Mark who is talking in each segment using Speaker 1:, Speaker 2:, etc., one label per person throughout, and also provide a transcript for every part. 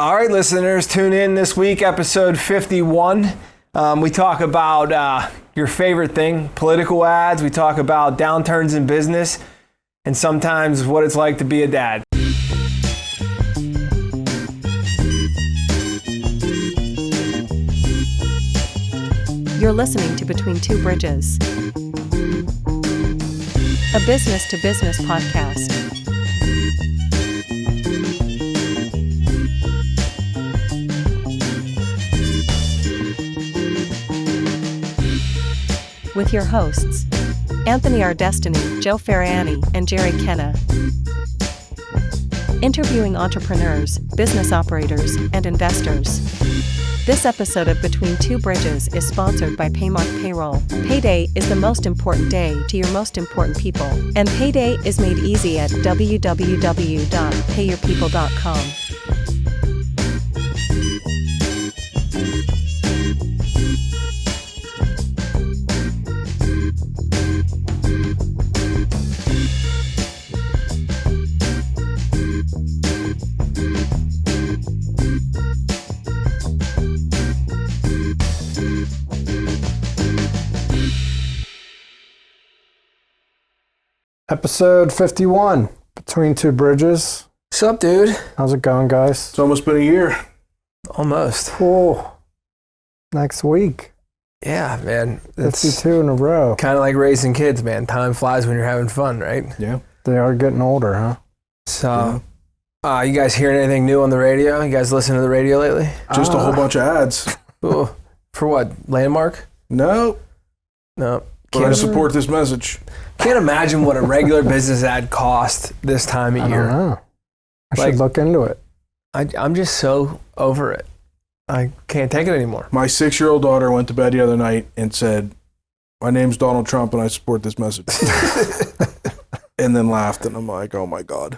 Speaker 1: All right, listeners, tune in this week, episode 51. We talk about your favorite thing, political ads. We talk about downturns in business and sometimes what it's like to be a dad.
Speaker 2: You're listening to Between Two Bridges, a business-to-business podcast. With your hosts, Anthony R. Destiny, Joe Ferrani, and Jerry Kenna. Interviewing entrepreneurs, business operators, and investors. This episode of Between Two Bridges is sponsored by Paymark Payroll. Payday is the most important day to your most important people, and payday is made easy at www.payyourpeople.com.
Speaker 3: Episode 51, Between Two Bridges.
Speaker 1: What's up, dude?
Speaker 3: How's it going, guys?
Speaker 4: It's almost been a year.
Speaker 1: Almost.
Speaker 3: Oh, next week.
Speaker 1: Yeah, man.
Speaker 3: 52 in a row.
Speaker 1: Kind of like raising kids, man. Time flies when you're having fun, right?
Speaker 4: Yeah.
Speaker 3: They are getting older, huh?
Speaker 1: So, you guys hearing anything new on the radio? You guys listen to the radio lately?
Speaker 4: Just a whole bunch of ads.
Speaker 1: Ooh, for what? Landmark?
Speaker 4: No.
Speaker 1: No.
Speaker 4: But I support this message.
Speaker 1: Can't imagine what a regular business ad cost this time of year.
Speaker 3: I don't know. I
Speaker 1: Like-
Speaker 3: should look into it.
Speaker 1: I'm just so over it. I can't take it anymore.
Speaker 4: My 6-year-old daughter went to bed the other night and said, "My name's Donald Trump and I support this message." And then laughed, and I'm like, oh my God.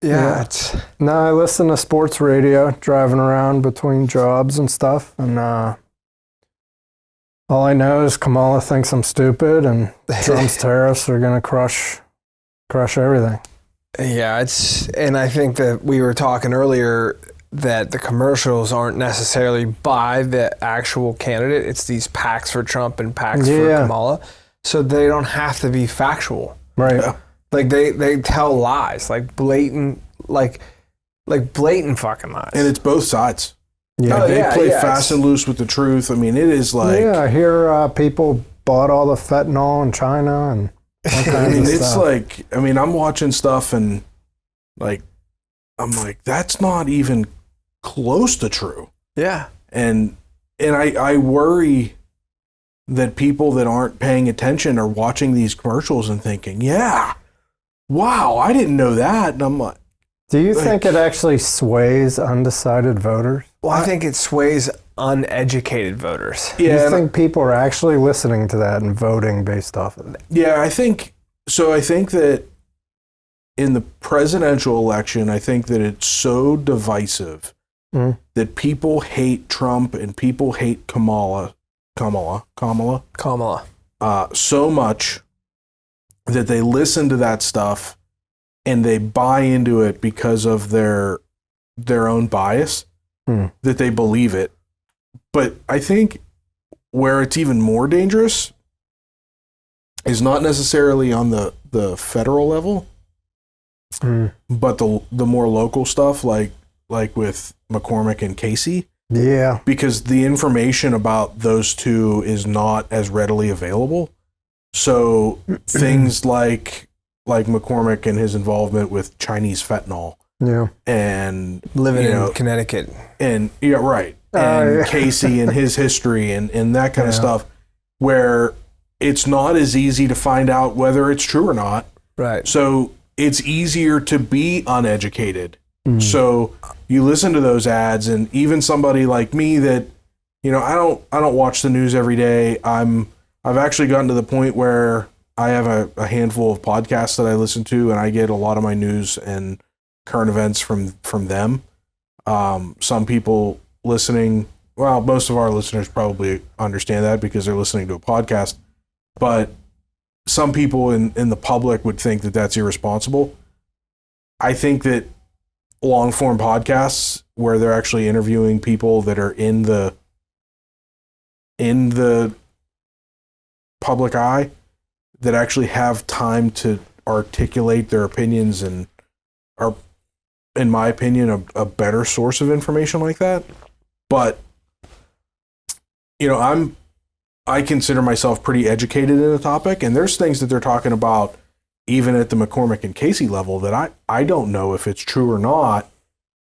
Speaker 1: Yeah.
Speaker 3: It's, no, I listen to sports radio, driving around between jobs and stuff, and all I know is Kamala thinks I'm stupid, and Trump's tariffs are going to crush everything.
Speaker 1: Yeah, and I think that we were talking earlier that the commercials aren't necessarily by the actual candidate. It's these PACs for Trump and PACs for Kamala. So they don't have to be factual.
Speaker 3: Right.
Speaker 4: Yeah.
Speaker 1: Like they tell lies, like blatant fucking lies.
Speaker 4: And it's both sides.
Speaker 3: Yeah.
Speaker 4: They play fast and loose with the truth. I mean, it is like...
Speaker 3: Yeah, I hear people bought all the fentanyl in China and all kinds
Speaker 4: I mean,
Speaker 3: of
Speaker 4: it's
Speaker 3: stuff.
Speaker 4: like... I mean, I'm watching stuff and, like, I'm like, that's not even close to true.
Speaker 1: Yeah.
Speaker 4: And I worry that people that aren't paying attention are watching these commercials and thinking, yeah, wow, I didn't know that. And I'm like...
Speaker 3: Do you think it actually sways undecided voters?
Speaker 1: Well, I think it sways uneducated voters.
Speaker 3: Do you think people are actually listening to that and voting based off of it?
Speaker 4: Yeah, I think that in the presidential election, I think that it's so divisive that people hate Trump and people hate Kamala so much that they listen to that stuff and they buy into it because of their own bias, that they believe it. But I think where it's even more dangerous is not necessarily on the federal level, but the more local stuff, like with McCormick and Casey.
Speaker 3: Yeah.
Speaker 4: Because the information about those two is not as readily available. So things like McCormick and his involvement with Chinese fentanyl.
Speaker 3: Yeah.
Speaker 4: And
Speaker 1: living in Connecticut.
Speaker 4: And yeah, right. And Casey and his history and that kind of stuff, where it's not as easy to find out whether it's true or not.
Speaker 1: Right.
Speaker 4: So it's easier to be uneducated. So you listen to those ads, and even somebody like me that, I don't watch the news every day. I've actually gotten to the point where I have a handful of podcasts that I listen to, and I get a lot of my news and current events from them. Some people listening, well, most of our listeners probably understand that because they're listening to a podcast, but some people in the public would think that that's irresponsible. I think that long form podcasts where they're actually interviewing people that are in the public eye that actually have time to articulate their opinions and are, in my opinion, a better source of information like that. But, you know, I consider myself pretty educated in the topic, and there's things that they're talking about even at the McCormick and Casey level that I don't know if it's true or not.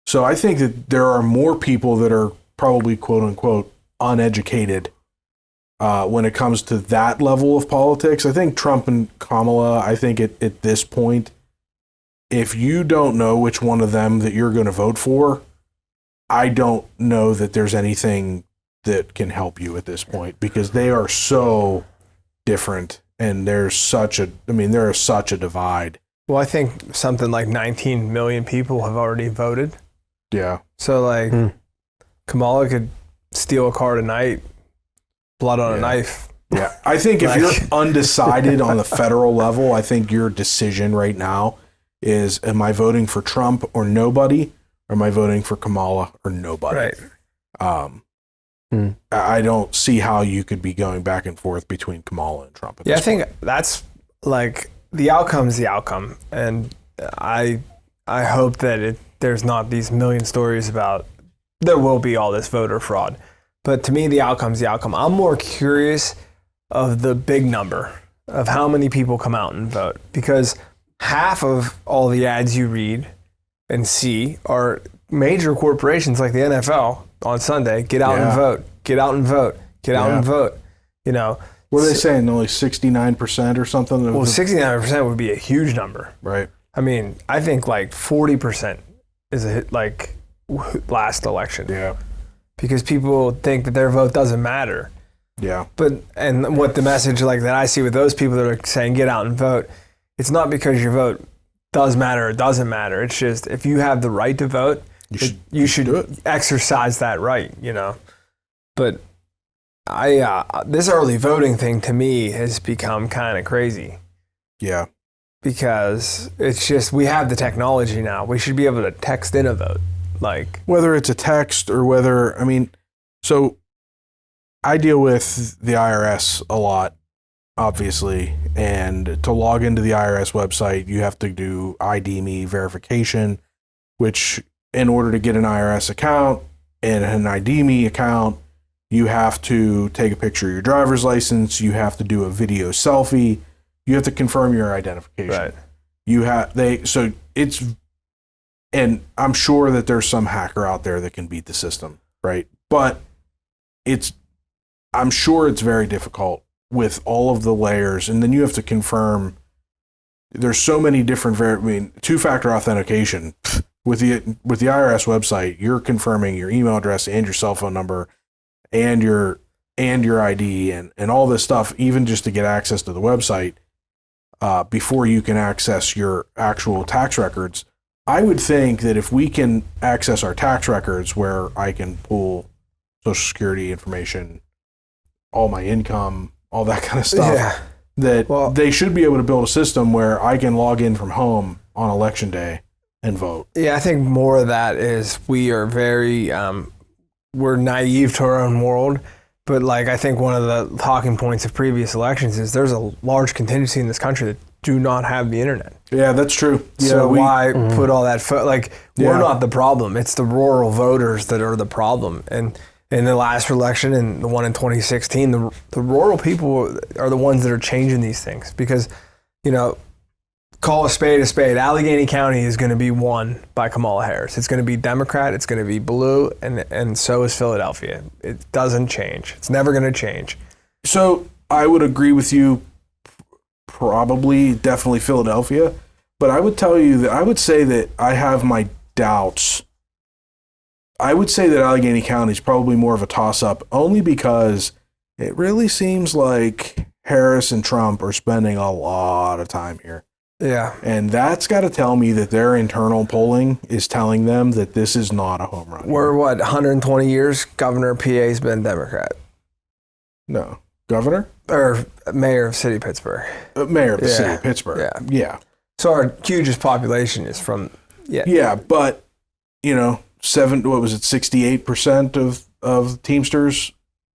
Speaker 4: So I think that there are more people that are probably quote unquote uneducated when it comes to that level of politics. I think Trump and Kamala, I think at this point, if you don't know which one of them that you're going to vote for, I don't know that there's anything that can help you at this point, because they are so different and there's such a divide.
Speaker 1: Well, I think something like 19 million people have already voted.
Speaker 4: Yeah.
Speaker 1: So like Kamala could steal a car tonight, blood on a knife.
Speaker 4: Yeah. I think if you're undecided on the federal level, I think your decision right now is, am I voting for Trump or nobody? Or am I voting for Kamala or nobody?
Speaker 1: Right.
Speaker 4: I don't see how you could be going back and forth between Kamala and Trump.
Speaker 1: I think that's like the outcome's the outcome. And I hope that there's not these million stories about there will be all this voter fraud. But to me, the outcome's the outcome. I'm more curious of the big number of how many people come out and vote, because half of all the ads you read and see are major corporations like the NFL on Sunday. Get out and vote. Get out and vote. Get out and vote. You know.
Speaker 4: What are they saying? Only 69% or something?
Speaker 1: Well, 69% would be a huge number.
Speaker 4: Right.
Speaker 1: I mean, I think like 40% is a hit, like last election.
Speaker 4: Yeah.
Speaker 1: Because people think that their vote doesn't matter.
Speaker 4: Yeah.
Speaker 1: And what the message like that I see with those people that are saying get out and vote, it's not because your vote does matter or doesn't matter. It's just if you have the right to vote, you should
Speaker 4: do it.
Speaker 1: Exercise that right, you know. But this early voting thing to me has become kind of crazy.
Speaker 4: Yeah.
Speaker 1: Because it's just, we have the technology now. We should be able to text in a vote. Like,
Speaker 4: whether it's a text or whether, I mean, so I deal with the IRS a lot, obviously, and to log into the IRS website, you have to do ID me verification, which in order to get an IRS account and an ID me account, you have to take a picture of your driver's license, you have to do a video selfie, you have to confirm your identification. Right. And I'm sure that there's some hacker out there that can beat the system, right? But I'm sure it's very difficult with all of the layers, and then you have to confirm. There's so many different two-factor authentication with the IRS website. You're confirming your email address and your cell phone number, and your ID and all this stuff, even just to get access to the website before you can access your actual tax records. I would think that if we can access our tax records, where I can pull Social Security information, all my income, all that kind of stuff, they should be able to build a system where I can log in from home on election day and vote.
Speaker 1: Yeah, I think more of that is we are very, we're naive to our own world. But like, I think one of the talking points of previous elections is there's a large contingency in this country that do not have the internet.
Speaker 4: Yeah, that's true.
Speaker 1: So why put all that, we're not the problem. It's the rural voters that are the problem. And in the last election and the one in 2016, the rural people are the ones that are changing these things. Because, you know, call a spade a spade. Allegheny County is going to be won by Kamala Harris. It's going to be Democrat. It's going to be blue. And so is Philadelphia. It doesn't change. It's never going to change.
Speaker 4: So I would agree with you. Probably, definitely Philadelphia. But I would tell you that I would say that I have my doubts. I would say that Allegheny County is probably more of a toss-up, only because it really seems like Harris and Trump are spending a lot of time here.
Speaker 1: Yeah.
Speaker 4: And that's got to tell me that their internal polling is telling them that this is not a home run.
Speaker 1: We're 120 years? Governor of PA's been Democrat.
Speaker 4: No. Governor?
Speaker 1: Or mayor of city of Pittsburgh.
Speaker 4: Mayor of the city of Pittsburgh.
Speaker 1: Yeah. So our hugest population is from...
Speaker 4: Yeah, but what was it, 68% of Teamsters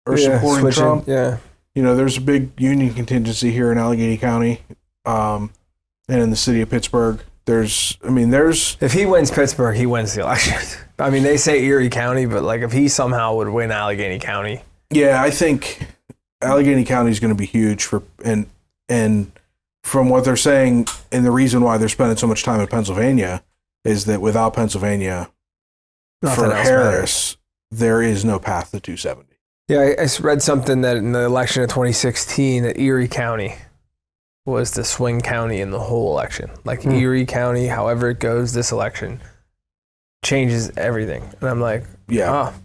Speaker 4: are supporting
Speaker 1: switching,
Speaker 4: Trump.
Speaker 1: Yeah.
Speaker 4: There's a big union contingency here in Allegheny County, and in the city of Pittsburgh. There's.
Speaker 1: If he wins Pittsburgh, he wins the election. I mean, they say Erie County, but like if he somehow would win Allegheny County.
Speaker 4: Yeah, I think Allegheny County is going to be huge and from what they're saying, and the reason why they're spending so much time in Pennsylvania is that without Pennsylvania, for Harris, there is no path to 270.
Speaker 1: Yeah, I read something that in the election of 2016, that Erie County was the swing county in the whole election. Like Erie County, however it goes this election, changes everything. And I'm like,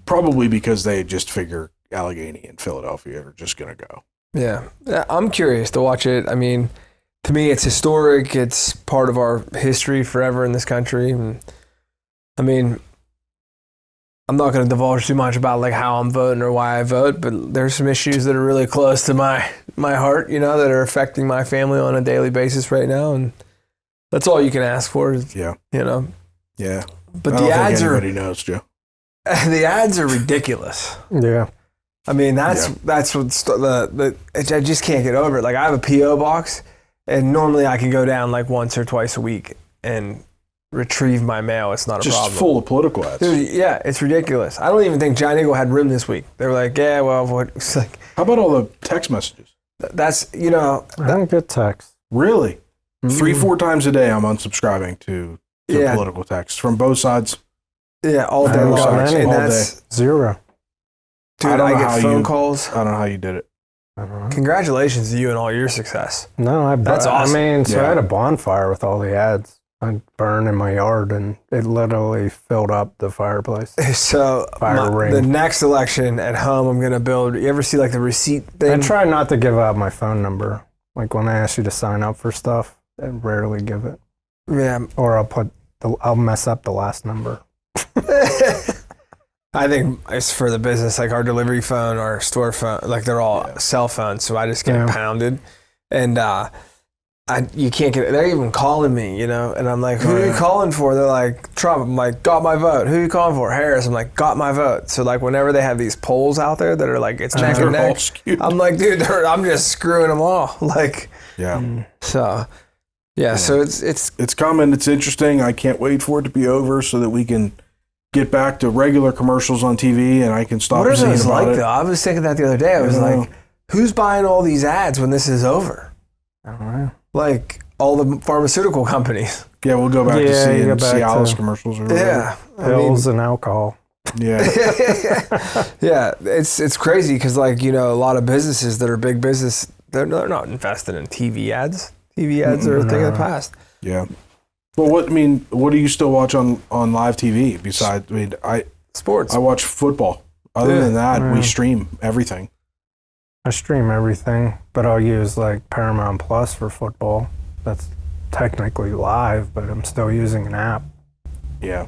Speaker 4: probably because they just figure Allegheny and Philadelphia are just going to go.
Speaker 1: Yeah, I'm curious to watch it. I mean, to me, it's historic. It's part of our history forever in this country. And, I mean, I'm not going to divulge too much about like how I'm voting or why I vote, but there's some issues that are really close to my heart, that are affecting my family on a daily basis right now, and that's all you can ask for.
Speaker 4: Yeah.
Speaker 1: Yeah. But
Speaker 4: I
Speaker 1: the
Speaker 4: don't
Speaker 1: ads
Speaker 4: think anybody knows, Joe.
Speaker 1: The ads are ridiculous.
Speaker 3: Yeah.
Speaker 1: I mean, that's what's I just can't get over it. Like I have a PO box, and normally I can go down like once or twice a week and retrieve my mail. It's not a problem.
Speaker 4: Just full of political ads.
Speaker 1: Dude, yeah, it's ridiculous. I don't even think Giant Eagle had room this week. They were like, yeah, well, what? It's like,
Speaker 4: how about all the text messages?
Speaker 1: That's,
Speaker 3: I don't get text.
Speaker 4: Really? 3-4 times a day I'm unsubscribing to political text from both sides.
Speaker 1: Yeah, all day long. And that's
Speaker 3: zero.
Speaker 1: Dude, I get phone calls.
Speaker 4: I don't know how you did it.
Speaker 3: I don't know.
Speaker 1: Congratulations to you and all your success.
Speaker 3: No,
Speaker 1: that's awesome.
Speaker 3: I had a bonfire with all the ads. I burned in my yard, and it literally filled up the fireplace.
Speaker 1: So the next election at home, I'm going to build. You ever see like the receipt thing?
Speaker 3: I try not to give out my phone number. Like when I ask you to sign up for stuff, I rarely give it.
Speaker 1: Yeah.
Speaker 3: Or I'll mess up the last number.
Speaker 1: I think it's for the business, like our delivery phone, our store phone, like they're all cell phones. So I just get pounded, and you can't get. They're even calling me, and I'm like, who are you calling for? They're like, Trump. I'm like, got my vote. Who are you calling for? Harris. I'm like, got my vote. So like whenever they have these polls out there that are like it's neck and neck, I'm like, dude, I'm just screwing them all. Like, So. Yeah, so
Speaker 4: it's coming. It's interesting. I can't wait for it to be over so that we can get back to regular commercials on TV and I can stop seeing about it. What are those like,
Speaker 1: though? I was thinking that the other day. I was like, who's buying all these ads when this is over?
Speaker 3: I don't know.
Speaker 1: Like all the pharmaceutical companies.
Speaker 4: Yeah, we'll go back to seeing Cialis commercials. Or
Speaker 1: yeah.
Speaker 3: Pills and alcohol.
Speaker 4: Yeah.
Speaker 1: Yeah, it's crazy because like, a lot of businesses that are big business, they're not invested in TV ads. TV ads are a thing of the past.
Speaker 4: Yeah. Well, what do you still watch on live TV besides?
Speaker 1: Sports.
Speaker 4: I watch football. Other than that, we stream everything.
Speaker 3: I stream everything, but I'll use like Paramount Plus for football. That's technically live, but I'm still using an app.
Speaker 4: Yeah.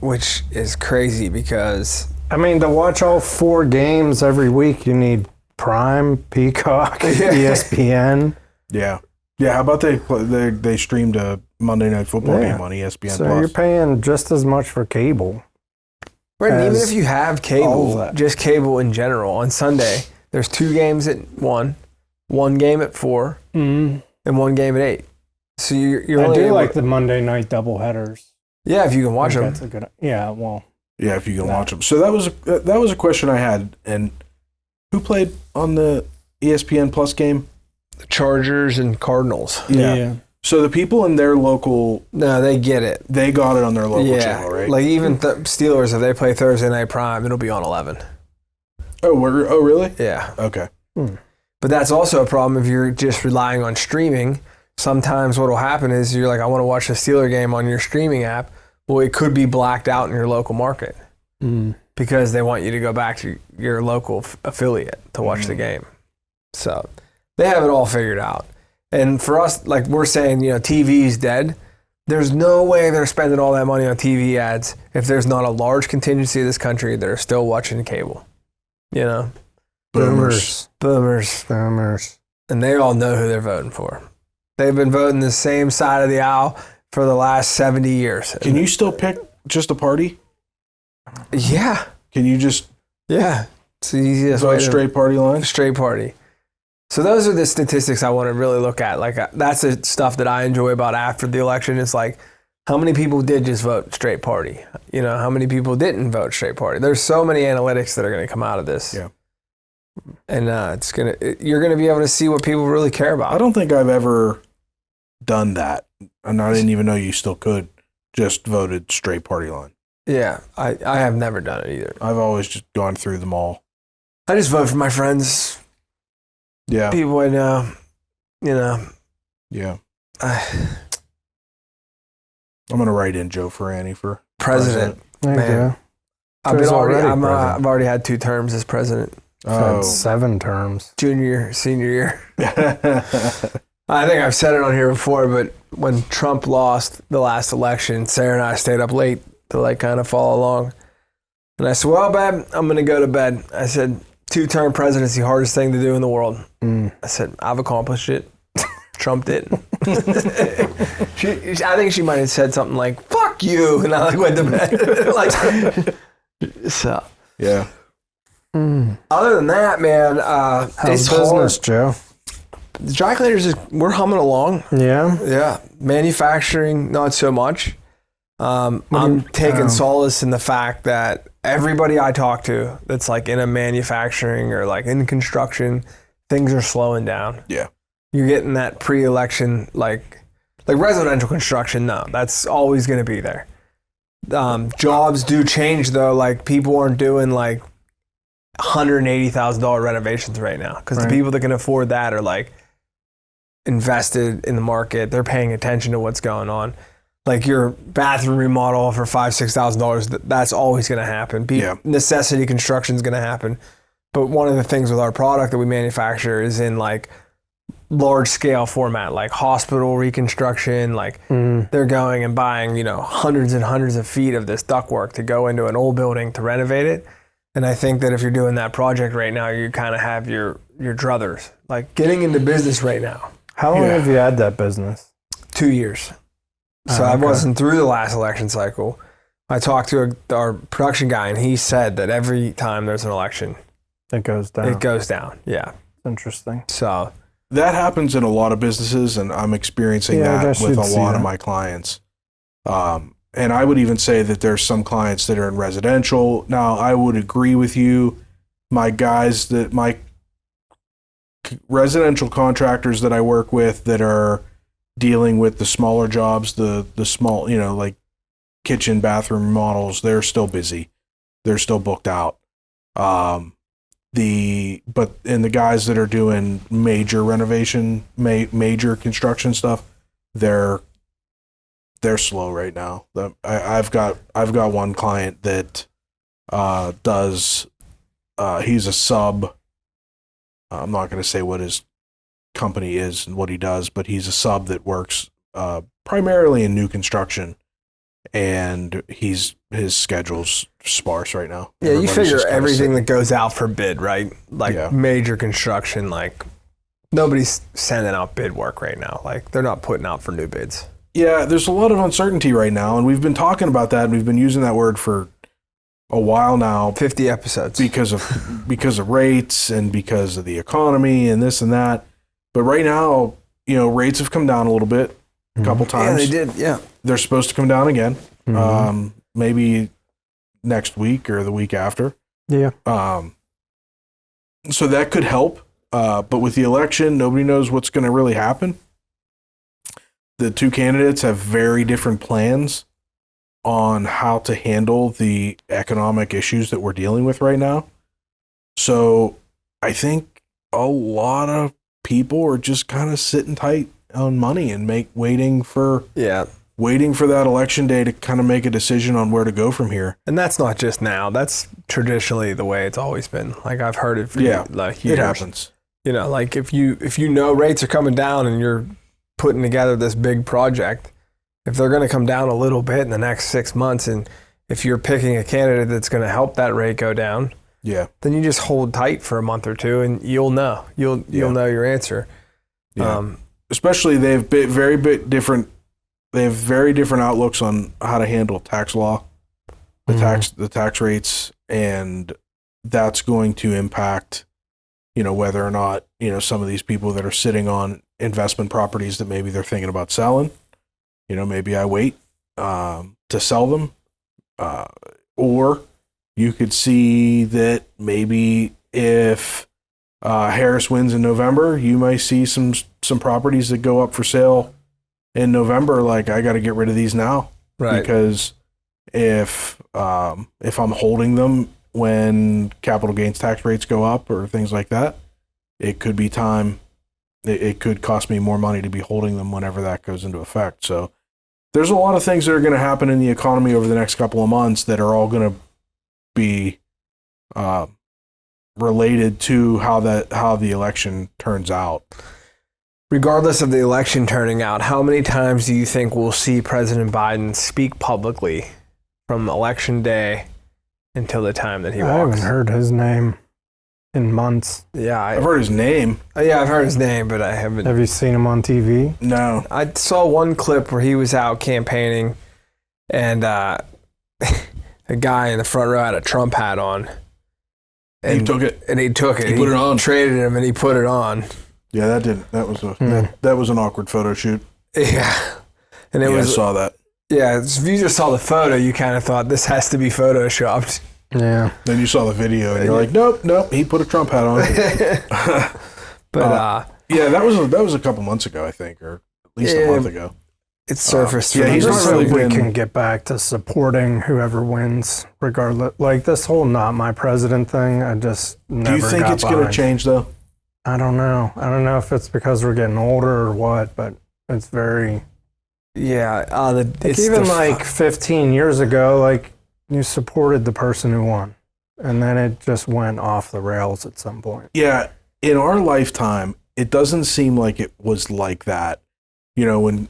Speaker 1: Which is crazy because
Speaker 3: to watch all 4 games every week, you need Prime, Peacock, ESPN.
Speaker 4: Yeah. Yeah, how about they streamed a Monday Night Football game on ESPN+.
Speaker 3: So you're paying just as much for cable.
Speaker 1: Right, and even if you have cable, just cable in general, on Sunday, there's 2 games at 1 game at 4, and 1 game at 8. So you're only
Speaker 3: do like the Monday night doubleheaders.
Speaker 1: Yeah, if you can watch them.
Speaker 3: That's a good. Yeah, well.
Speaker 4: Yeah, if you can watch them. So that was a question I had. And who played on the ESPN Plus game?
Speaker 1: The Chargers and Cardinals.
Speaker 4: Yeah. So the people in their local...
Speaker 1: No, they get it.
Speaker 4: They got it on their local channel, right?
Speaker 1: Like even Steelers, if they play Thursday Night Prime, it'll be on 11.
Speaker 4: Oh, really?
Speaker 1: Yeah.
Speaker 4: Okay.
Speaker 1: But that's also a problem if you're just relying on streaming. Sometimes what will happen is you're like, I want to watch a Steeler game on your streaming app. Well, it could be blacked out in your local market because they want you to go back to your local affiliate to watch the game. So they have it all figured out. And for us, like we're saying, TV's dead. There's no way they're spending all that money on TV ads if there's not a large contingency of this country that are still watching cable.
Speaker 3: Boomers.
Speaker 1: And they all know who they're voting for. They've been voting the same side of the aisle for the last 70 years.
Speaker 4: Can you still pick just a party?
Speaker 1: Yeah.
Speaker 4: Can you just
Speaker 1: it's the easiest way
Speaker 4: vote straight party line?
Speaker 1: Straight party. So those are the statistics I want to really look at. Like that's the stuff that I enjoy about after the election. It's like how many people did just vote straight party? You know, how many people didn't vote straight party? There's so many analytics that are going to come out of this.
Speaker 4: Yeah.
Speaker 1: And you're going to be able to see what people really care about.
Speaker 4: I don't think I've ever done that. And I didn't even know you still could just voted straight party line.
Speaker 1: Yeah, I have never done it either.
Speaker 4: I've always just gone through them all.
Speaker 1: I just vote for my friends.
Speaker 4: Yeah.
Speaker 1: People I know, you know.
Speaker 4: Yeah. I'm going to write in Joe Ferrani for
Speaker 1: president.
Speaker 3: Man.
Speaker 1: I've already had 2 terms as president.
Speaker 3: Had 7 terms.
Speaker 1: Junior, senior year. I think I've said it on here before, but when Trump lost the last election, Sarah and I stayed up late to like kind of follow along. And I said, well, babe, I'm going to go to bed. I said, 2-term presidency, hardest thing to do in the world. I said, I've accomplished it. Trump didn't. I think she might have said something like, fuck you. And I like went to bed. So.
Speaker 4: Yeah.
Speaker 1: Other than that, man,
Speaker 3: how's business, Joe?
Speaker 1: The dry cleaners, we're humming along.
Speaker 3: Yeah?
Speaker 1: Yeah. Manufacturing, not so much. I'm taking solace in the fact that everybody I talk to that's like in a manufacturing or like in construction, things are slowing down.
Speaker 4: Yeah.
Speaker 1: You're getting that pre-election, like residential construction, no, that's always going to be there. Jobs do change though. Like people aren't doing like $180,000 renovations right now because the people that can afford that are like invested in the market. They're paying attention to what's going on. Like your bathroom remodel for $5,000-$6,000, that's always going to happen. Necessity construction is going to happen. But one of the things with our product that we manufacture is in like large scale format, like hospital reconstruction. Like they're going and buying, hundreds and hundreds of feet of this ductwork to go into an old building to renovate it. And I think that if you're doing that project right now, you kind of have your druthers. Like getting into business right now.
Speaker 3: How long have you had that business?
Speaker 1: 2 years. So I wasn't through the last election cycle. I talked to our production guy, and he said that every time there's an election,
Speaker 3: it goes down.
Speaker 1: It goes down, yeah.
Speaker 3: Interesting.
Speaker 1: So
Speaker 4: that happens in a lot of businesses, and I'm experiencing that with a lot of my clients. And I would even say that there's some clients that are in residential. Now, I would agree with you. My residential contractors that I work with that are dealing with the smaller jobs, the small, like kitchen, bathroom remodels, they're still busy. They're still booked out. The guys that are doing major renovation, major construction stuff, they're slow right now. I've got one client that does. He's a sub. I'm not going to say what his company is and what he does, but he's a sub that works primarily in new construction, and his schedule's sparse right now.
Speaker 1: Yeah, you figure everything that goes out for bid, right? Like major construction, like nobody's sending out bid work right now. Like they're not putting out for new bids.
Speaker 4: Yeah, there's a lot of uncertainty right now, and we've been talking about that, and we've been using that word for a while now.
Speaker 1: 50 episodes.
Speaker 4: Because of rates and because of the economy and this and that. But right now, rates have come down a little bit, a couple times.
Speaker 1: Yeah, they did, yeah.
Speaker 4: They're supposed to come down again, maybe next week or the week after.
Speaker 3: Yeah.
Speaker 4: So that could help. But with the election, nobody knows what's going to really happen. The 2 candidates have very different plans on how to handle the economic issues that we're dealing with right now. So I think a lot of people are just kind of sitting tight on money and waiting for that election day to kind of make a decision on where to go from here.
Speaker 1: And that's not just now. That's traditionally the way it's always been. Like I've heard it for like years.
Speaker 4: It happens.
Speaker 1: Like if you know rates are coming down and you're putting together this big project, if they're going to come down a little bit in the next 6 months, and if you're picking a candidate that's going to help that rate go down, then you just hold tight for a month or two, and you'll know know your answer.
Speaker 4: Yeah. Especially they have very different outlooks on how to handle tax law. the tax rates, and that's going to impact, whether or not, some of these people that are sitting on investment properties that maybe they're thinking about selling, maybe I wait to sell them, or you could see that maybe if Harris wins in November, you might see some properties that go up for sale in November. Like, I got to get rid of these now,
Speaker 1: Right.
Speaker 4: Because if I'm holding them when capital gains tax rates go up or things like that, it could be time. It could cost me more money to be holding them whenever that goes into effect. So there's a lot of things that are going to happen in the economy over the next couple of months that are all going to be related to how the election turns out.
Speaker 1: Regardless of the election turning out, how many times do you think we'll see President Biden speak publicly from election day until the time that he walks?
Speaker 3: I haven't heard his name in months.
Speaker 1: Yeah,
Speaker 4: I've heard his name.
Speaker 1: Yeah, I've heard his name, but I haven't.
Speaker 3: Have you seen him on TV?
Speaker 4: No.
Speaker 1: I saw one clip where he was out campaigning, and a guy in the front row had a Trump hat on.
Speaker 4: And he took it.
Speaker 1: And he took it.
Speaker 4: He put it on.
Speaker 1: Traded him, and he put it on.
Speaker 4: Yeah, that was an awkward photo shoot.
Speaker 1: Yeah, and I
Speaker 4: saw that.
Speaker 1: Yeah, if you just saw the photo, you kind of thought this has to be photoshopped.
Speaker 3: Yeah.
Speaker 4: Then you saw the video, and you're like, nope, he put a Trump hat on.
Speaker 1: But
Speaker 4: yeah, that was a couple months ago, I think, or at least a month ago.
Speaker 1: It's surfaced.
Speaker 4: Yeah, he's
Speaker 3: just
Speaker 4: not really
Speaker 3: so we
Speaker 4: been.
Speaker 3: can get back to supporting whoever wins, regardless. Like this whole "not my president" thing, I just never.
Speaker 4: Do you think it's going to change though?
Speaker 3: I don't know. I don't know if it's because we're getting older or what, but it's very.
Speaker 1: Yeah,
Speaker 3: It's even like 15 years ago, like you supported the person who won, and then it just went off the rails at some point.
Speaker 4: Yeah, in our lifetime, it doesn't seem like it was like that. When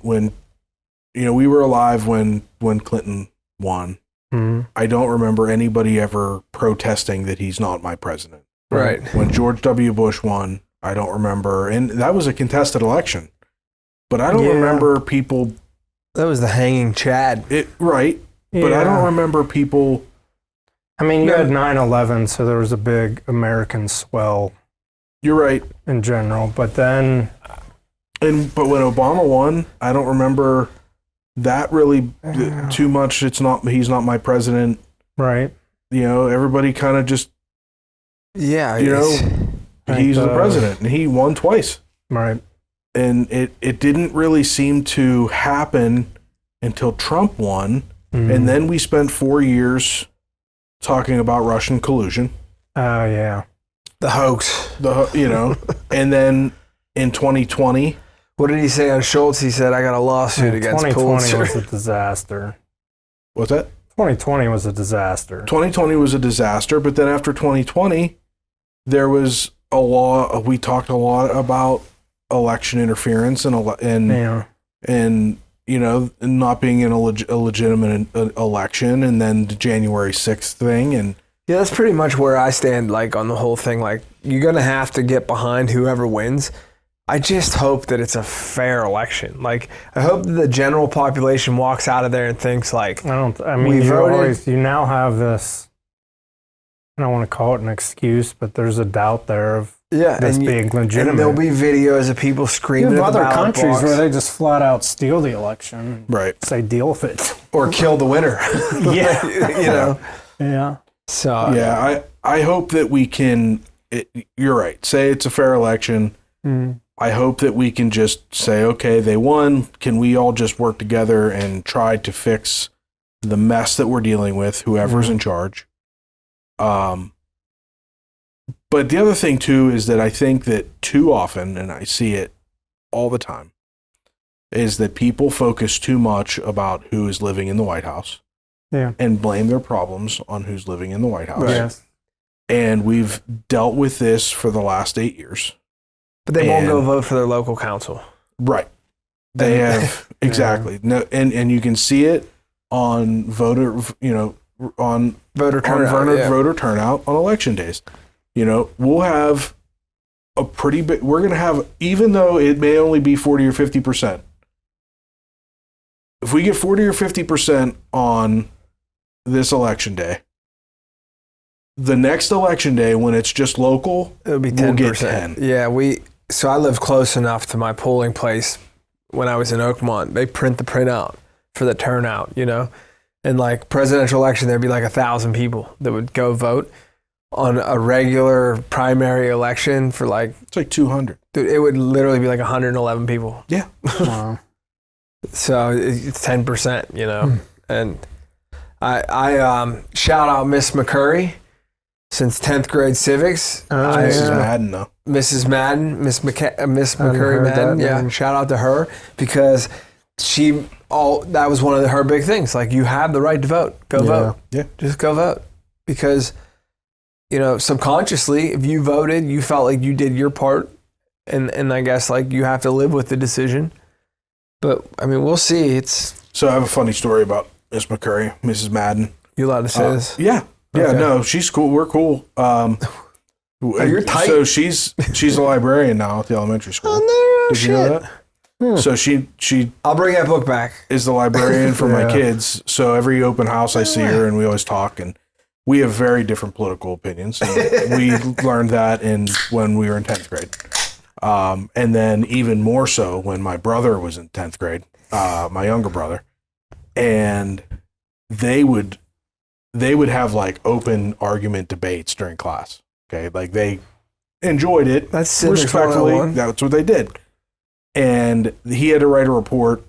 Speaker 4: we were alive when Clinton won.
Speaker 3: Mm-hmm.
Speaker 4: I don't remember anybody ever protesting that he's not my president.
Speaker 1: Right.
Speaker 4: When George W. Bush won, I don't remember, and that was a contested election, but I don't remember people.
Speaker 1: That was the hanging Chad.
Speaker 4: Right. But I don't remember people.
Speaker 3: I mean, you had 9/11, so there was a big American swell.
Speaker 4: You're right.
Speaker 3: In general, but then.
Speaker 4: But when Obama won, I don't remember that really too much. He's not my president.
Speaker 3: Right.
Speaker 4: Everybody kind of just.
Speaker 1: Yeah.
Speaker 4: He's the president, and he won twice.
Speaker 3: Right.
Speaker 4: And it didn't really seem to happen until Trump won. Mm-hmm. And then we spent 4 years talking about Russian collusion.
Speaker 3: Oh, yeah.
Speaker 1: The hoax.
Speaker 4: And then in 2020.
Speaker 1: What did he say on Schultz? He said, I got a lawsuit against Pulitzer.
Speaker 3: 2020 was a disaster.
Speaker 4: What's that?
Speaker 3: 2020 was a disaster.
Speaker 4: 2020 was a disaster, but then after 2020, there was a law. We talked a lot about election interference and not being in a legitimate election, and then the January 6th thing. And
Speaker 1: yeah, that's pretty much where I stand, like, on the whole thing. Like, you're going to have to get behind whoever wins. I just hope that it's a fair election. Like, I hope that the general population walks out of there and thinks, like,
Speaker 3: you now have this, I don't want to call it an excuse, but there's a doubt there of this being legitimate.
Speaker 1: And there'll be videos of people screaming at the
Speaker 3: other
Speaker 1: ballot
Speaker 3: countries
Speaker 1: box.
Speaker 3: where they just flat out steal the election.
Speaker 4: Right.
Speaker 3: Say deal with it.
Speaker 1: Or kill the winner.
Speaker 3: Yeah. Yeah.
Speaker 1: So
Speaker 4: yeah, I hope that we can, you're right, say it's a fair election.
Speaker 3: Mm.
Speaker 4: I hope that we can just say, okay, they won. Can we all just work together and try to fix the mess that we're dealing with, whoever's in charge? But the other thing, too, is that I think that too often, and I see it all the time, is that people focus too much about who is living in the White House and blame their problems on who's living in the White House.
Speaker 1: Right.
Speaker 3: Yes.
Speaker 4: And we've dealt with this for the last 8 years.
Speaker 1: But they won't go vote for their local council.
Speaker 4: Right. They have, exactly. No, and you can see it on voter turnout on election days. We'll have a pretty big, we're going to have, even though it may only be 40 or 50%, if we get 40 or 50% on this election day. The next election day, when it's just local,
Speaker 1: it'll be 10%.
Speaker 4: We'll get 10.
Speaker 1: Yeah, so I live close enough to my polling place when I was in Oakmont. They print the printout for the turnout, you know? And like presidential election, there'd be like 1,000 people that would go vote. On a regular primary election for like...
Speaker 4: It's like 200.
Speaker 1: Dude, it would literally be like 111 people.
Speaker 4: Yeah.
Speaker 3: Wow.
Speaker 1: So it's 10%, you know? And I shout out Miss McCurry since 10th grade civics.
Speaker 4: Mrs. Madden, though.
Speaker 1: Mrs. Madden, Miss McCurry Madden. Yeah, shout out to her because that was one of her big things. Like, you have the right to vote. Go vote.
Speaker 4: Yeah.
Speaker 1: Just go vote. Because... you know, subconsciously, if you voted, you felt like you did your part, and I guess like you have to live with the decision. But I mean, we'll see.
Speaker 4: So I have a funny story about Miss McCurry, Mrs. Madden.
Speaker 1: You allowed to say this?
Speaker 4: Yeah,
Speaker 1: Okay.
Speaker 4: no, she's cool. We're cool.
Speaker 1: You're tight.
Speaker 4: So she's a librarian now at the elementary school.
Speaker 1: Oh, no,
Speaker 4: Did you know that? So she
Speaker 1: I'll bring that book back.
Speaker 4: is the librarian for my kids. So every open house I see her, and we always talk, and we have very different political opinions. And we learned that when we were in 10th grade. And then even more so when my brother was in 10th grade, my younger brother. And they would have like open argument debates during class. Okay. Like they enjoyed it.
Speaker 1: That's civics
Speaker 4: respectfully.
Speaker 1: 101.
Speaker 4: That's what they did. And he had to write a report,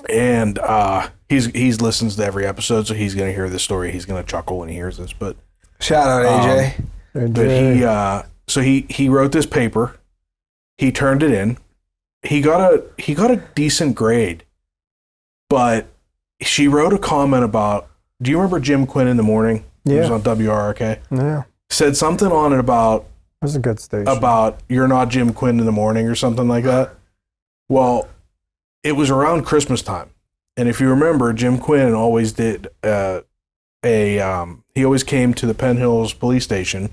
Speaker 4: and he's listens to every episode, so he's going to hear this story. He's going to chuckle when he hears this. But
Speaker 1: Shout out AJ.
Speaker 4: but he wrote this paper. He turned it in. He got a decent grade, but she wrote a comment about. Do you remember Jim Quinn in the morning?
Speaker 3: Yeah.
Speaker 4: He was on WRRK.
Speaker 3: Yeah.
Speaker 4: Said something on it about.
Speaker 3: It was a good station.
Speaker 4: About you're not Jim Quinn in the morning or something like that. Well, it was around Christmas time. And if you remember, Jim Quinn always did he always came to the Penn Hills police station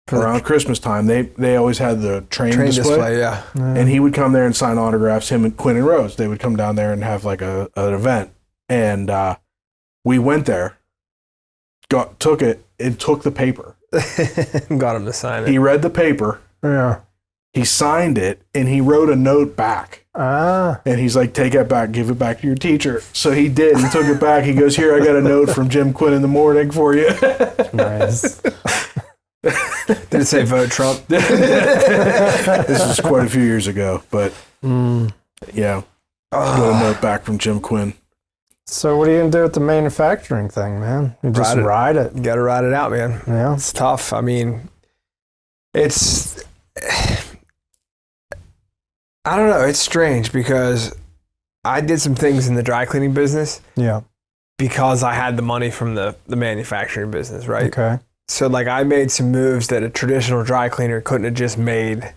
Speaker 4: around Christmas time. They always had the train display.
Speaker 1: Yeah.
Speaker 4: And he would come there and sign autographs, him and Quinn and Rose. They would come down there and have like an event. And we went there, took the paper.
Speaker 1: Got him to sign it.
Speaker 4: He read the paper.
Speaker 3: Yeah.
Speaker 4: He signed it, and he wrote a note back.
Speaker 3: Ah.
Speaker 4: And he's like, take it back, give it back to your teacher. So he did. He took it back. He goes, here, I got a note from Jim Quinn in the morning for you.
Speaker 3: Nice.
Speaker 1: Did it say vote Trump?
Speaker 4: This was quite a few years ago, but yeah. Got a note back from Jim Quinn.
Speaker 3: So what are you going to do with the manufacturing thing, man? You just ride it.
Speaker 1: You got to ride it out, man.
Speaker 3: Yeah.
Speaker 1: It's tough. I mean, it's... I don't know. It's strange because I did some things in the dry cleaning business.
Speaker 3: Yeah.
Speaker 1: Because I had the money from the manufacturing business, right?
Speaker 3: Okay.
Speaker 1: So like I made some moves that a traditional dry cleaner couldn't have just made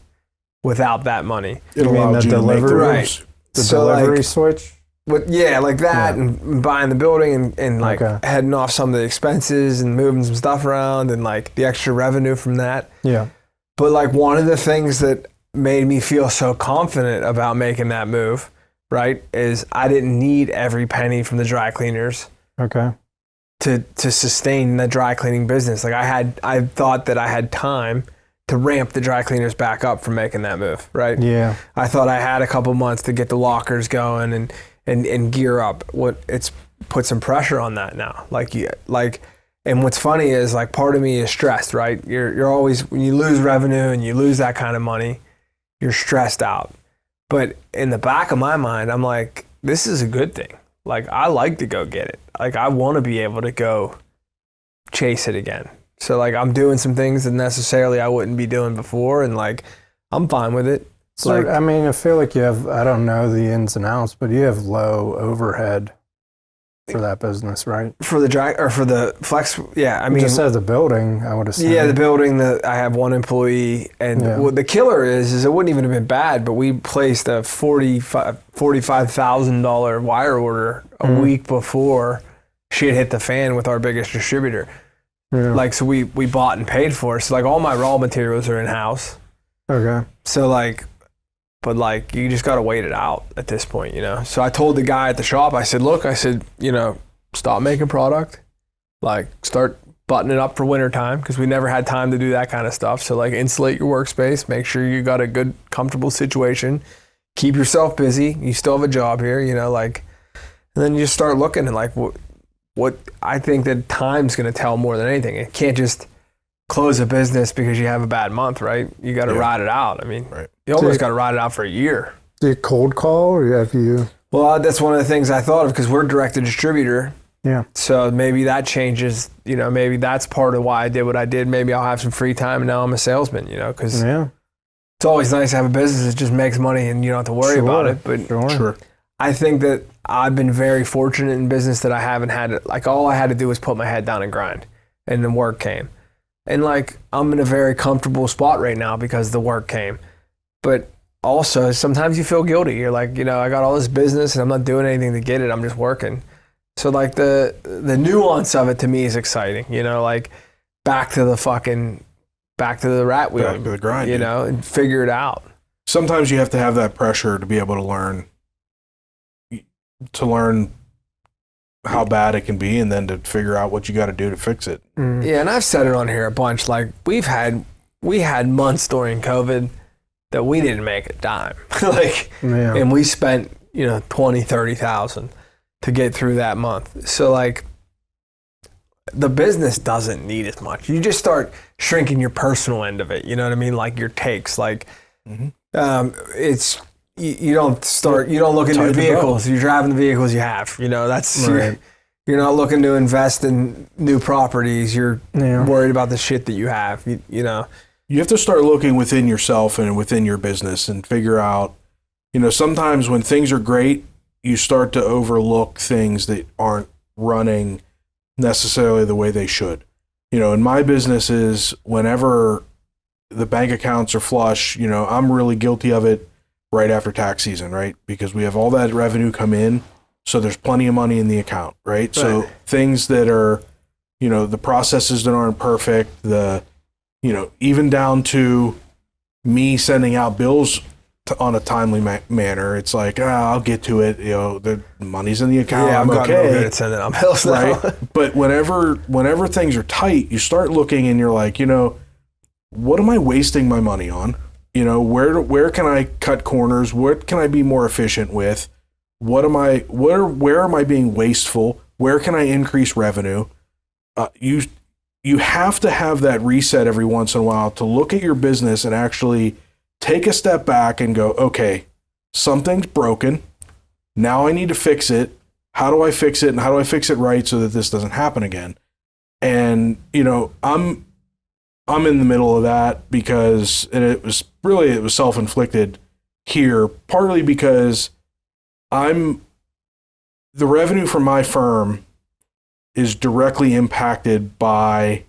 Speaker 1: without that money.
Speaker 4: It allowed you to make the moves.
Speaker 3: The delivery switch?
Speaker 1: Like that, and buying the building and like heading off some of the expenses and moving some stuff around and like the extra revenue from that.
Speaker 3: Yeah.
Speaker 1: But like one of the things that made me feel so confident about making that move, right, is I didn't need every penny from the dry cleaners.
Speaker 3: Okay.
Speaker 1: To sustain the dry cleaning business. Like I thought that I had time to ramp the dry cleaners back up from making that move, right?
Speaker 3: Yeah.
Speaker 1: I thought I had a couple months to get the lockers going and gear up. It's put some pressure on that now. And what's funny is like part of me is stressed, right? You're always, when you lose revenue and you lose that kind of money, you're stressed out. But in the back of my mind, I'm like, this is a good thing. Like I like to go get it. Like I want to be able to go chase it again. So like I'm doing some things that necessarily I wouldn't be doing before, and like I'm fine with it.
Speaker 3: So
Speaker 1: like,
Speaker 3: I mean, I feel like you have, I don't know the ins and outs, but you have low overhead for that business, right?
Speaker 1: For the dry or for the flex, yeah. I mean,
Speaker 3: just as a building, I would assume.
Speaker 1: Yeah, the building that I have one employee, and what the killer is it wouldn't even have been bad, but we placed a $45,000 wire order a week before shit hit the fan with our biggest distributor. Yeah. Like, so we bought and paid for it. So like all my raw materials are in house.
Speaker 3: Okay.
Speaker 1: So like, but like you just got to wait it out at this point, you know? So I told the guy at the shop, I said, look, stop making product, like start buttoning up for winter time, because we never had time to do that kind of stuff. So like insulate your workspace, make sure you got a good, comfortable situation, keep yourself busy. You still have a job here, you know, like, and then you just start looking and like what I think that time's going to tell more than anything. It can't just close a business because you have a bad month, right? You got to ride it out. I mean, you almost got to ride it out for a year.
Speaker 3: Do you cold call or have you?
Speaker 1: Well, that's one of the things I thought of, because we're direct to distributor.
Speaker 3: Yeah.
Speaker 1: So maybe that changes, you know, maybe that's part of why I did what I did. Maybe I'll have some free time and now I'm a salesman, you know, because it's always nice to have a business that just makes money and you don't have to worry about it. But
Speaker 4: Sure.
Speaker 1: I think that I've been very fortunate in business that I haven't had, like, all I had to do was put my head down and grind, and then work came. And like, I'm in a very comfortable spot right now because the work came. But also sometimes you feel guilty. You're like, you know, I got all this business and I'm not doing anything to get it. I'm just working. So like the nuance of it to me is exciting, you know, like back to the rat wheel,
Speaker 4: Back to the grind,
Speaker 1: you know, and figure it out.
Speaker 4: Sometimes you have to have that pressure to be able to learn how bad it can be, and then to figure out what you got to do to fix it.
Speaker 1: Yeah, and I've said it on here a bunch. Like we had months during COVID that we didn't make a dime, and we spent, you know, 20, 30,000 to get through that month. So like, the business doesn't need as much. You just start shrinking your personal end of it. You know what I mean? Like your takes. Like it's. You don't look at new vehicles. You're driving the vehicles you have. You know, that's right. You're not looking to invest in new properties. You're worried about the shit that you have. You know,
Speaker 4: you have to start looking within yourself and within your business and figure out, you know, sometimes when things are great, you start to overlook things that aren't running necessarily the way they should. You know, in my businesses, whenever the bank accounts are flush, you know, I'm really guilty of it right after tax season, right? Because we have all that revenue come in, so there's plenty of money in the account, right? So things that are, you know, the processes that aren't perfect, you know, even down to me sending out bills on a timely manner, it's like, I'll get to it, you know, the money's in the account, I'm okay.
Speaker 1: Sending out bills now.
Speaker 4: Right? But whenever things are tight, you start looking and you're like, you know, what am I wasting my money on? You know, where can I cut corners? What can I be more efficient with? Where am I being wasteful? Where can I increase revenue? You have to have that reset every once in a while to look at your business and actually take a step back and go, okay, something's broken. Now I need to fix it. How do I fix it? And how do I fix it right so that this doesn't happen again? And, you know, I'm in the middle of that because it was self-inflicted here, partly because the revenue from my firm is directly impacted by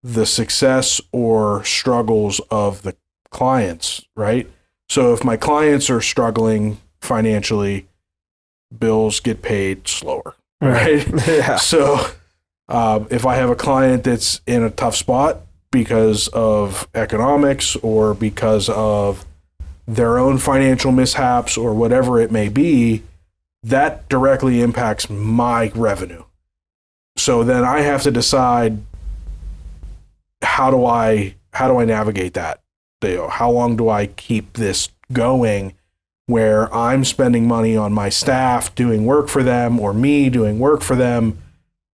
Speaker 4: the success or struggles of the clients, right? So if my clients are struggling financially, bills get paid slower, right?
Speaker 1: Yeah.
Speaker 4: So if I have a client that's in a tough spot because of economics or because of their own financial mishaps or whatever it may be, that directly impacts my revenue. So then I have to decide, how do I navigate that? How long do I keep this going where I'm spending money on my staff doing work for them, or me doing work for them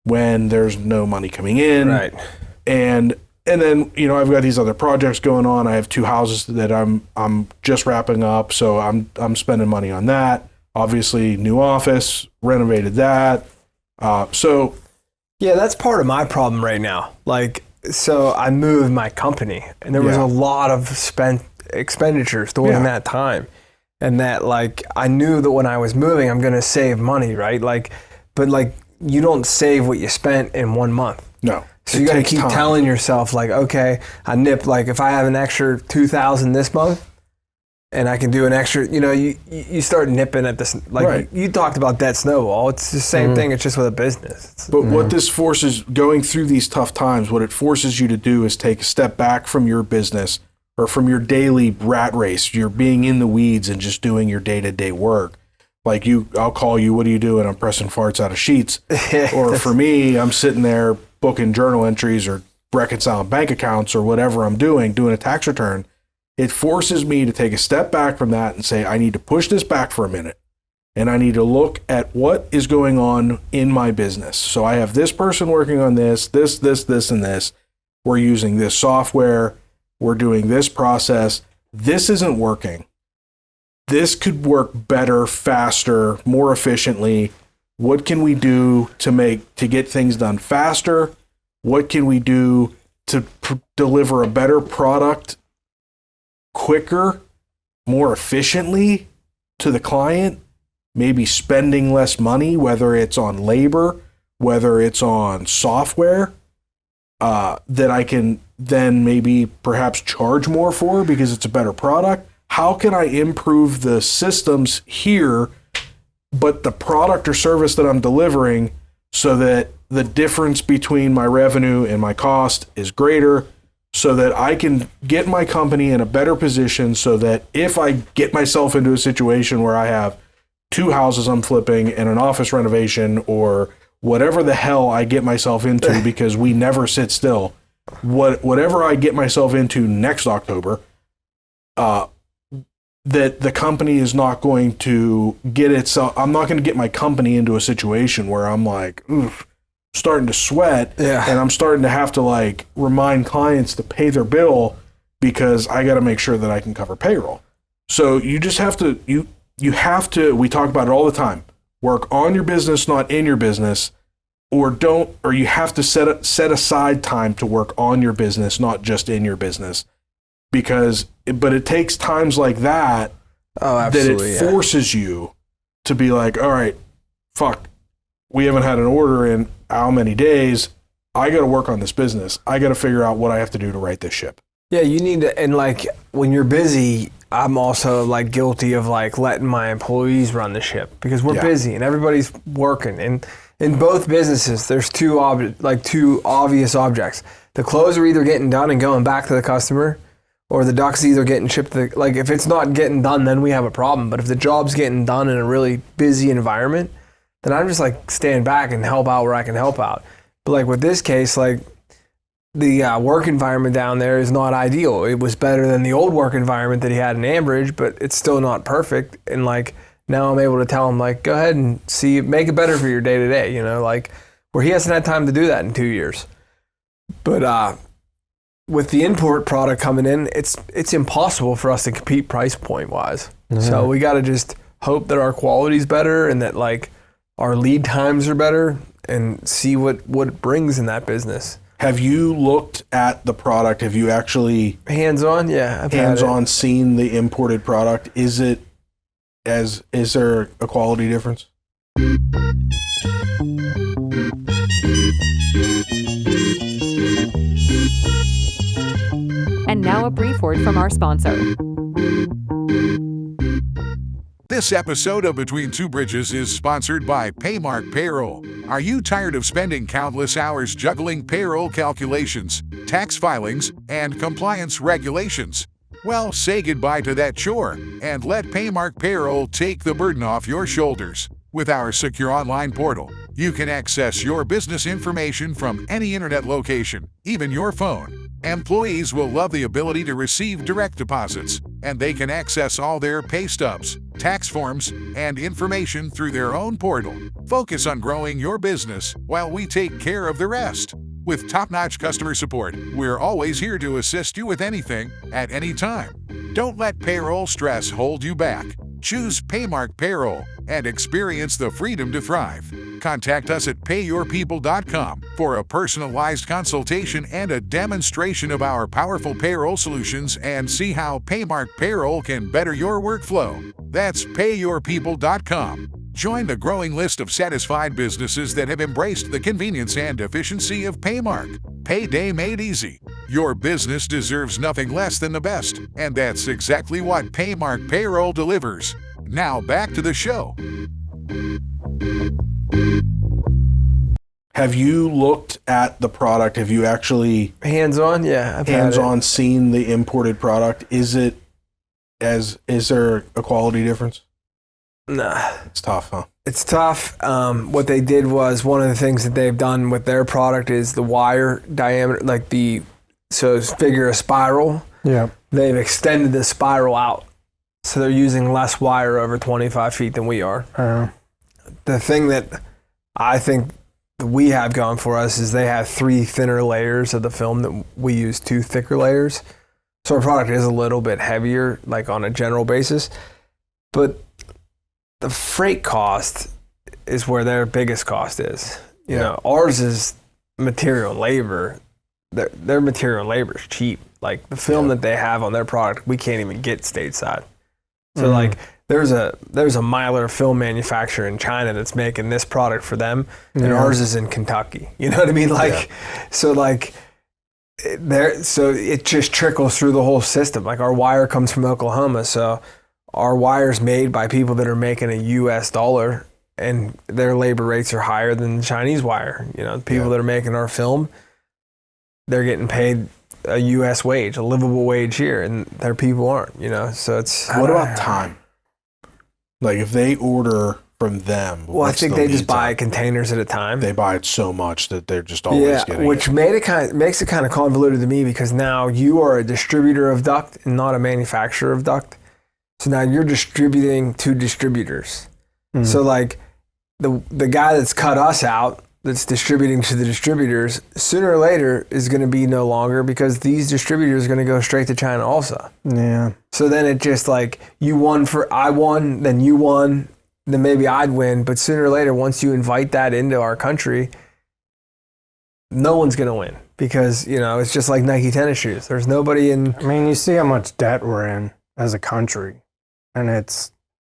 Speaker 4: when there's no money coming in?
Speaker 1: Right.
Speaker 4: And then, you know, I've got these other projects going on. I have 2 houses that I'm just wrapping up, so I'm spending money on that. Obviously, new office, renovated that. So
Speaker 1: yeah, that's part of my problem right now. Like, so I moved my company, and there was a lot of expenditures during that time, and that, like, I knew that when I was moving, I'm going to save money, right? Like, but like, you don't save what you spent in 1 month.
Speaker 4: No.
Speaker 1: So you got to keep telling yourself, like, okay, I nip, like, if I have an extra 2,000 this month and I can do an extra, you know, you start nipping at this, like, you talked about debt snowball. It's the same thing. It's just with a business.
Speaker 4: But what this forces, going through these tough times, what it forces you to do is take a step back from your business or from your daily rat race. You're being in the weeds and just doing your day-to-day work. Like I'll call you, what are you doing? I'm pressing farts out of sheets. Or for me, I'm sitting there booking journal entries or reconciling bank accounts or whatever I'm doing a tax return. It forces me to take a step back from that and say, I need to push this back for a minute. And I need to look at what is going on in my business. So I have this person working on this, and this. We're using this software. We're doing this process. This isn't working. This could work better, faster, more efficiently. What can we do to get things done faster? What can we do to deliver a better product quicker, more efficiently to the client? Maybe spending less money, whether it's on labor, whether it's on software, that I can then maybe perhaps charge more for because it's a better product. How can I improve the systems here, but the product or service that I'm delivering so that the difference between my revenue and my cost is greater, so that I can get my company in a better position so that if I get myself into a situation where I have 2 houses I'm flipping and an office renovation or whatever the hell I get myself into because we never sit still, whatever I get myself into next October, that the company is not going to get itself, I'm not going to get my company into a situation where I'm like, oof, starting to sweat and I'm starting to have to like remind clients to pay their bill because I got to make sure that I can cover payroll. So you just have to, you have to, we talk about it all the time, work on your business, not in your business, or you have to set aside time to work on your business, not just in your business. But it takes times like that that it forces you to be like, all right, fuck, we haven't had an order in how many days? I got to work on this business. I got to figure out what I have to do to right this ship.
Speaker 1: Yeah, you need to, and like when you're busy, I'm also like guilty of like letting my employees run the ship because we're busy and everybody's working. And in both businesses, there's two obvious objects. The clothes are either getting done and going back to the customer, or the duck's either getting shipped to the, like if it's not getting done, then we have a problem. But if the job's getting done in a really busy environment, then I'm just like stand back and help out where I can help out. But like with this case, like the work environment down there is not ideal. It was better than the old work environment that he had in Ambridge, but it's still not perfect. And like now I'm able to tell him like, go ahead and make it better for your day to day, like where he hasn't had time to do that in 2 years. But with the import product coming in, it's impossible for us to compete price point wise. Mm-hmm. So we got to just hope that our quality's better and that like our lead times are better and see what it brings in that business.
Speaker 4: Have you looked at the product? Have you actually
Speaker 1: hands-on? Yeah, I've
Speaker 4: hands-on seen the imported product? Is there a quality difference?
Speaker 2: And now a brief word from our sponsor.
Speaker 5: This episode of Between Two Bridges is sponsored by Paymark Payroll. Are you tired of spending countless hours juggling payroll calculations, tax filings, and compliance regulations? Well, say goodbye to that chore and let Paymark Payroll take the burden off your shoulders. With our secure online portal, you can access your business information from any internet location, even your phone. Employees will love the ability to receive direct deposits, and they can access all their pay stubs, tax forms, and information through their own portal. Focus on growing your business while we take care of the rest. With top-notch customer support, we're always here to assist you with anything, at any time. Don't let payroll stress hold you back. Choose Paymark Payroll and experience the freedom to thrive. Contact us at payyourpeople.com for a personalized consultation and a demonstration of our powerful payroll solutions and see how Paymark Payroll can better your workflow. That's payyourpeople.com. Join the growing list of satisfied businesses that have embraced the convenience and efficiency of Paymark. Payday made easy. Your business deserves nothing less than the best, and that's exactly what Paymark Payroll delivers. Now back to the show.
Speaker 4: Have you looked at the product? Have you actually
Speaker 1: hands-on? Yeah, I've
Speaker 4: hands-on seen the imported product? Is there a quality difference?
Speaker 1: Nah.
Speaker 4: It's tough, huh?
Speaker 1: It's tough. What they did was, one of the things that they've done with their product is the wire diameter, so figure a spiral.
Speaker 3: Yeah.
Speaker 1: They've extended the spiral out. So they're using less wire over 25 feet than we are. The thing that I think we have going for us is they have 3 thinner layers of the film that we use 2 thicker layers. So our product is a little bit heavier, like on a general basis. But the freight cost is where their biggest cost is. You know, ours is material and labor. Their material and labor is cheap. Like the film that they have on their product, we can't even get stateside. So like there's a Mylar film manufacturer in China that's making this product for them, and ours is in Kentucky. You know what I mean? Like, so it just trickles through the whole system. Like our wire comes from Oklahoma, so our wire's made by people that are making a US dollar, and their labor rates are higher than the Chinese wire. You know, the people that are making our film, they're getting paid a U.S. wage, a livable wage here, and their people aren't, you know? So it's...
Speaker 4: What about time? Like, if they order from them...
Speaker 1: Well, I think they just buy containers at a time.
Speaker 4: They buy it so much that they're just always getting
Speaker 1: which makes it kind of convoluted to me, because now you are a distributor of duct and not a manufacturer of duct. So now you're distributing to distributors. So, like, the guy that's cut us out, that's distributing to the distributors, sooner or later is going to be no longer, because these distributors are going to go straight to China also.
Speaker 3: Yeah.
Speaker 1: So then it just like, I won, then you won, then maybe I'd win. But sooner or later, once you invite that into our country, no one's going to win, because, you know, it's just like Nike tennis shoes. There's nobody in...
Speaker 3: I mean, you see how much debt we're in as a country, and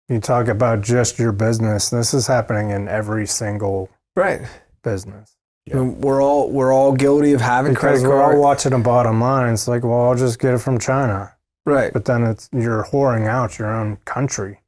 Speaker 3: you talk about just your business. This is happening in every single...
Speaker 1: Right.
Speaker 3: business.
Speaker 1: Yeah. We're all guilty of having
Speaker 3: because
Speaker 1: credit
Speaker 3: we're
Speaker 1: card.
Speaker 3: all watching a bottom line. It's like, well, I'll just get it from China.
Speaker 1: Right.
Speaker 3: But then you're whoring out your own country.